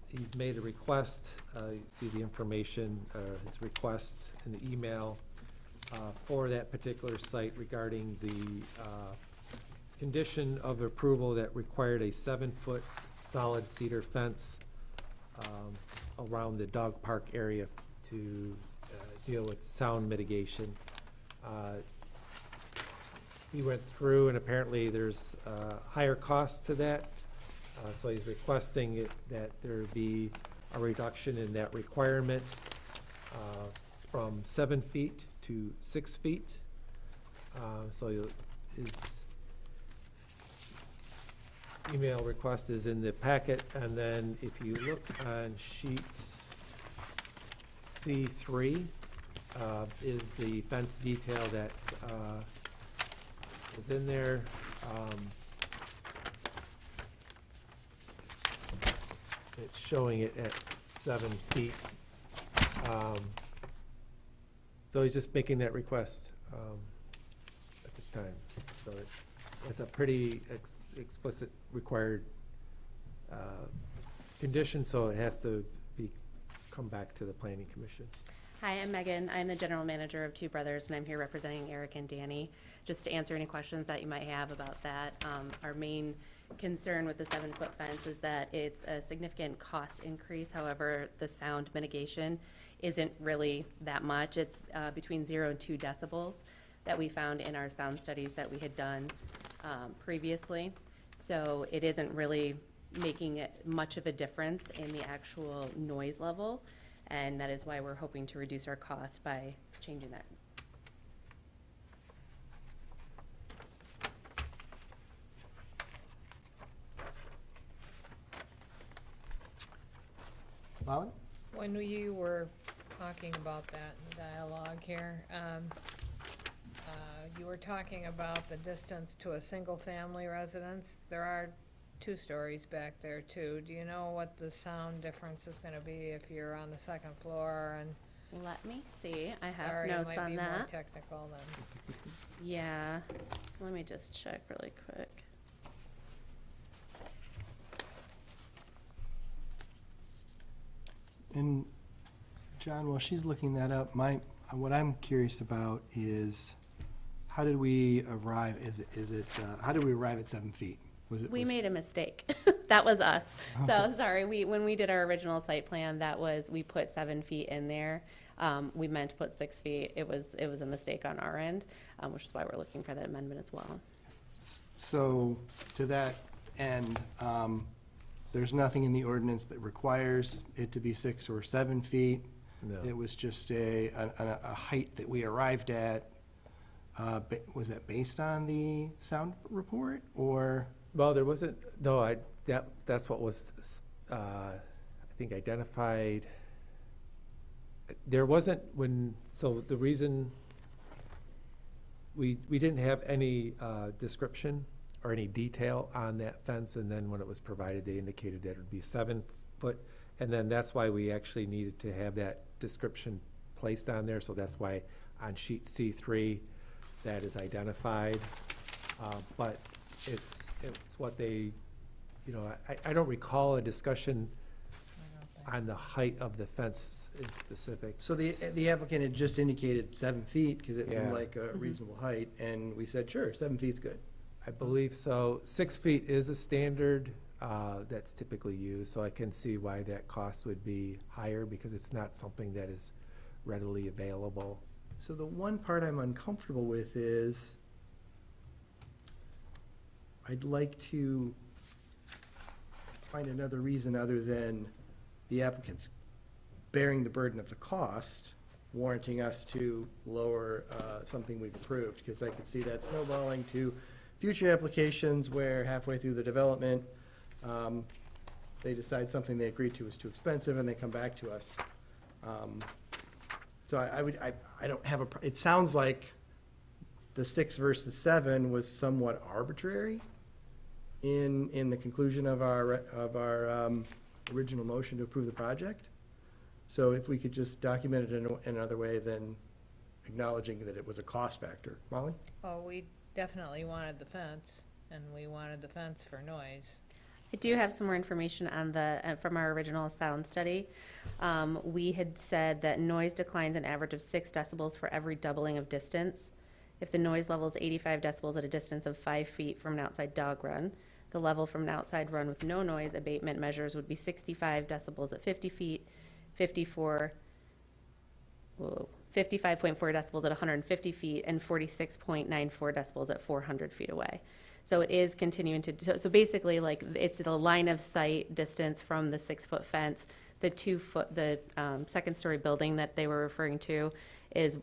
he's made a request. You see the information, his request in the email for that particular site regarding the condition of approval that required a 7-foot solid cedar fence around the dog park area to deal with sound mitigation. he went through, and apparently there's higher cost to that. So he's requesting that there be a reduction in that requirement from 7 feet to 6 feet. So his email request is in the packet, and then if you look on sheet C3, is the fence detail that is in there. It's showing it at 7 feet. So he's just making that request at this time. So it's a pretty explicit required condition, so it has to come back to the planning commission. Hi, I'm Megan. I'm the general manager of Two Brothers, and I'm here representing Eric and Danny, just to answer any questions that you might have about that. Our main concern with the 7-foot fence is that it's a significant cost increase. However, the sound mitigation isn't really that much. It's between 0 and 2 decibels that we found in our sound studies that we had done previously. So it isn't really making much of a difference in the actual noise level, and that is why we're hoping to reduce our cost by changing that. Molly? When you were talking about that in the dialogue here, you were talking about the distance to a single-family residence. There are 2 stories back there too. Do you know what the sound difference is gonna be if you're on the 2nd floor and? Let me see. I have Sorry, notes it might on be more that. technical than. Yeah. Let me just check really quick. And John, while she's looking that up, what I'm curious about is how did we arrive? How did we arrive at 7 feet? We made a mistake. That was us. So sorry. When we did our original site plan, we put 7 feet in there. We meant to put 6 feet. It was a mistake on our end, which is why we're looking for that amendment as well. So to that end, there's nothing in the ordinance that requires it to be 6 or 7 feet. No. It was just a height that we arrived at. Was that based on the sound report, or? Well, there wasn't, no, that's what was, I think, identified. There wasn't so the reason we didn't have any description or any detail on that fence, and then when it was provided, they indicated that it would be 7 foot, and then that's why we actually needed to have that description placed on there, so that's why on sheet C3, that is identified, but it's what they, I don't recall a discussion on the height of the fence in specific. So the applicant had just indicated 7 feet, because it seemed Yeah. like a reasonable height, and we said, sure, 7 feet's good. I believe so. 6 feet is a standard that's typically used, so I can see why that cost would be higher, because it's not something that is readily available. So the one part I'm uncomfortable with is I'd like to find another reason other than the applicant's bearing the burden of the cost, warranting us to lower something we've approved, because I could see that snowballing to future applications where halfway through the development, they decide something they agreed to is too expensive, and they come back to us. So I don't have it sounds like the 6 versus 7 was somewhat arbitrary in the conclusion of our original motion to approve the project. So if we could just document it in another way than acknowledging that it was a cost factor. Molly? Well, we definitely wanted the fence, and we wanted the fence for noise. I do have some more information on from our original sound study. We had said that noise declines an average of 6 decibels for every doubling of distance. If the noise level is 85 decibels at a distance of 5 feet from an outside dog run, the level from an outside run with no noise abatement measures would be 65 decibels at 50 feet, 54 55.4 decibels at 150 feet, and 46.94 decibels at 400 feet away. So it is continuing to, so basically, like, it's the line of sight distance from the 6-foot fence. The 2-foot, the second-story building that they were referring to is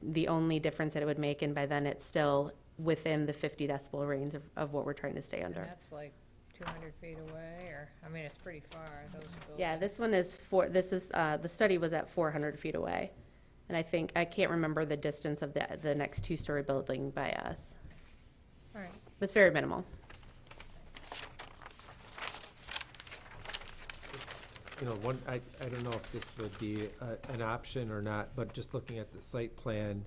the only difference that it would make, and by then it's still within the 50 decibel range of what we're trying to stay under. And that's like 200 feet away, or, I mean, it's pretty far, those buildings. Yeah, this one is the study was at 400 feet away. And I can't remember the distance of the next 2-story building by us. All right. It's very minimal. You know, I don't know if this would be an option or not, but just looking at the site plan,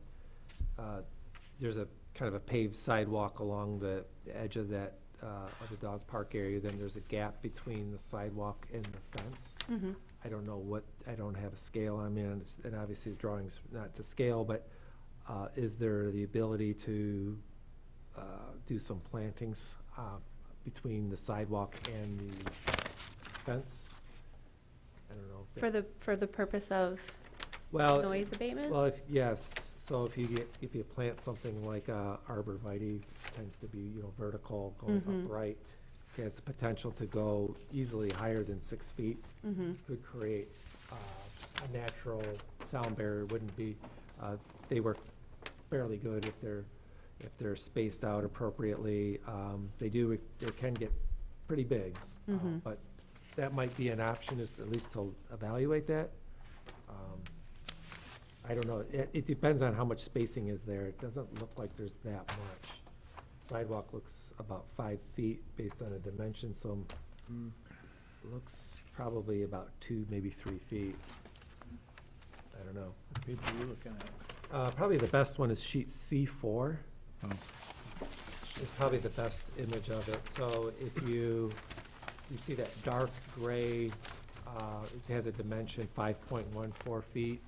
there's a kind of a paved sidewalk along the edge of that, of the dog park area. Then there's a gap between the sidewalk and the fence. Mm-hmm. I don't know I don't have a scale on me, and obviously the drawing's not to scale, but is there the ability to do some plantings between the sidewalk and the fence? I don't know. For the purpose of Well, noise abatement? Well, so if you plant something like arborvitae, tends to be, you know, vertical, going Mhm. upright, it has the potential to go easily higher than 6 feet. Mhm. Could create a natural sound barrier. Wouldn't be, they work fairly good if they're spaced out appropriately. They can get pretty big, Mhm. but that might be an option, is at least to evaluate that. I don't know, it depends on how much spacing is there. It doesn't look like there's that much. Sidewalk looks about 5 feet based on the dimension, so looks probably about 2, maybe 3 feet. I don't know. What page are you looking at? Probably the best one is sheet C4. Oh. It's probably the best image of it. So if you see that dark gray, it has a dimension 5.14 feet.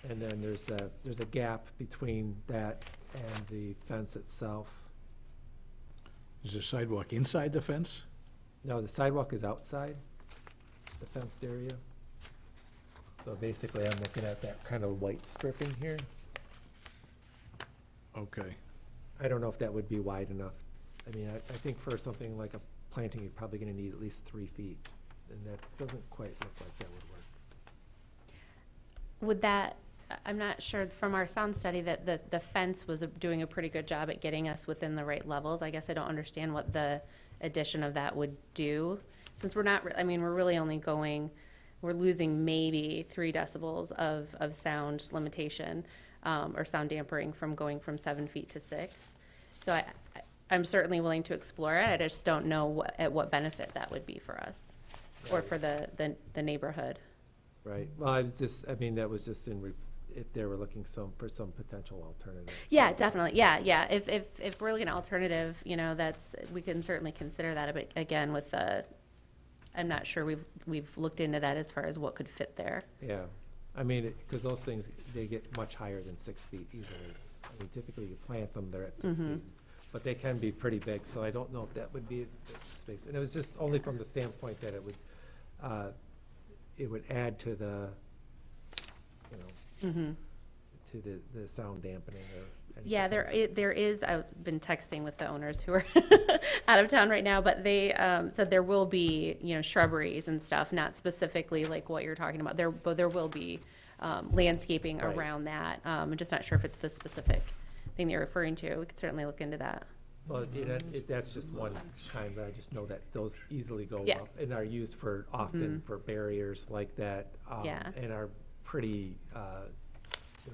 And then there's a gap between that and the fence itself. Is the sidewalk inside the fence? No, the sidewalk is outside the fenced area. So basically, I'm looking at that kind of white stripping here. Okay. I don't know if that would be wide enough. I mean, I think for something like a planting, you're probably gonna need at least 3 feet, and that doesn't quite look like that would work. Would that, I'm not sure, from our sound study, that the fence was doing a pretty good job at getting us within the right levels. I guess I don't understand what the addition of that would do. Since we're not, I mean, we're really only we're losing maybe 3 decibels of sound limitation, or sound dampening from going from 7 feet to 6. So I'm certainly willing to explore it. I just don't know at what benefit that would be for us, or for the neighborhood. Right, well, I mean, that was just if they were looking for some potential alternative. Yeah, definitely, yeah. If we're looking at alternative, you know, we can certainly consider that, but again, I'm not sure we've looked into that as far as what could fit there. Yeah, I mean, because those things, they get much higher than 6 feet easily. I mean, typically you plant them, they're at 6 Mhm. feet. But they can be pretty big, so I don't know if that would be the space. And it was just only from the standpoint that it would add to the, you know, Mhm. to the sound dampening or anything. Yeah, there is, I've been texting with the owners who are out of town right now, but they said there will be, you know, shrubberies and stuff, not specifically like what you're talking about. But there will be landscaping Right. around that. I'm just not sure if it's the specific thing that you're referring to. We could certainly look into that. Well, that's just one kind, but I just know that those easily go Yeah. up and are used often Mhm. for barriers like that. Yeah. And are pretty,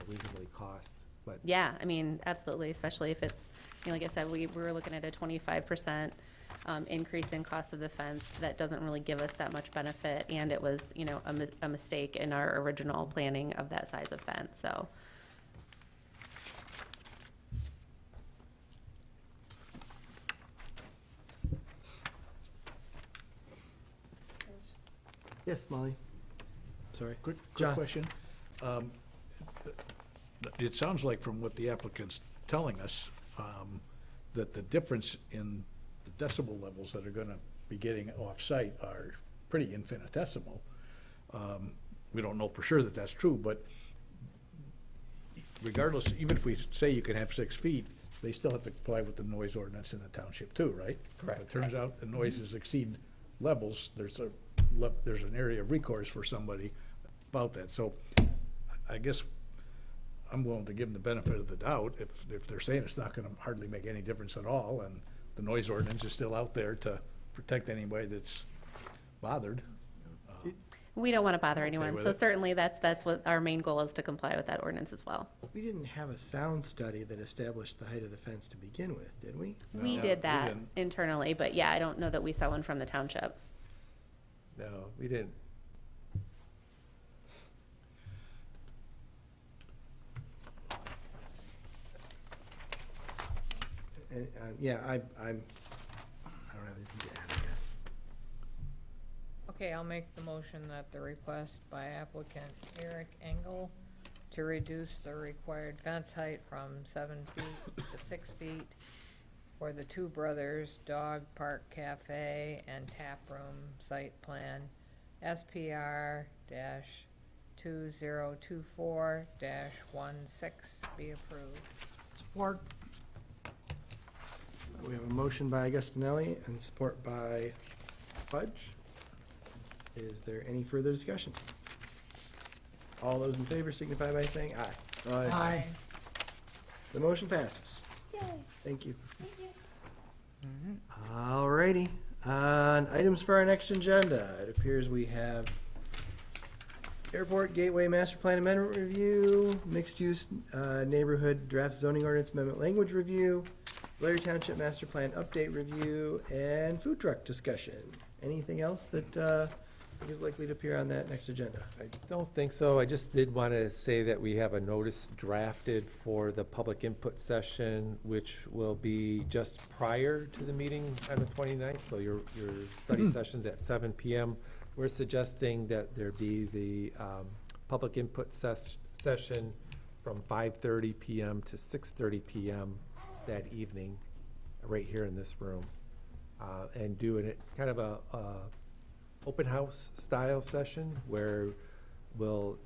reasonably cost, but. Yeah, I mean, absolutely, especially if it's, you know, like I said, we were looking at a 25% increase in cost of the fence. That doesn't really give us that much benefit, and it was, you know, a mistake in our original planning of that size of fence, so. Yes, Molly? Sorry. Quick John. question. It sounds like from what the applicant's telling us, that the difference in the decibel levels that are gonna be getting off-site are pretty infinitesimal. We don't know for sure that that's true, but regardless, even if we say you can have 6 feet, they still have to comply with the noise ordinance in the township too, right? Correct. If it turns out the noises exceed levels, there's an area of recourse for somebody about that. So I guess I'm willing to give them the benefit of the doubt if they're saying it's not gonna hardly make any difference at all, and the noise ordinance is still out there to protect anybody that's bothered. We don't want to bother anyone, with so it. certainly that's what our main goal is, to comply with that ordinance as well. We didn't have a sound study that established the height of the fence to begin with, did we? We No, did we that didn't. internally, but yeah, I don't know that we saw one from the township. No, we didn't. And, yeah, I don't have anything to add, I guess. Okay, I'll make the motion that the request by applicant Eric Engel to reduce the required fence height from 7 feet to 6 feet for the Two Brothers Dog Park Cafe and Tap Room Site Plan, SPR 2024 16 be approved. Support. We have a motion by Augustinelli and support by Fudge. Is there any further discussion? All those in favor signify by saying aye. Aye. The motion passes. Yay. Thank you. All righty. On items for our next agenda, it appears we have Airport Gateway Master Plan Amendment Review, Mixed Use Neighborhood Draft Zoning Ordinance Amendment Language Review, Blair Township Master Plan Update Review, and food truck discussion. Anything else that is likely to appear on that next agenda? I don't think so. I just did want to say that we have a notice drafted for the public input session, which will be just prior to the meeting on the 29th. So your study session's at 7 p.m. We're suggesting that there be the public input session from 5:30 p.m. to 6:30 p.m. that evening, right here in this room, and do it kind of a open house style session where we'll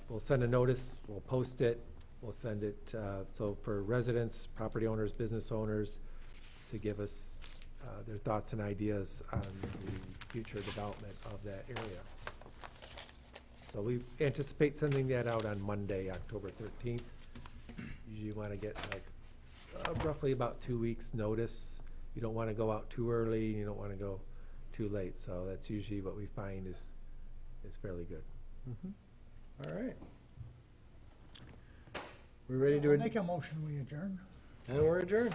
we'll send a notice, we'll post it, we'll send it, so for residents, property owners, business owners, to give us their thoughts and ideas on the future development of that area. So we anticipate sending that out on Monday, October 13th. Usually you want to get like roughly about 2 weeks' notice. You don't want to go out too early, you don't want to go too late, so that's usually what we find is fairly good. All right. We're ready to, I'll make a motion, we adjourn. and we're adjourned.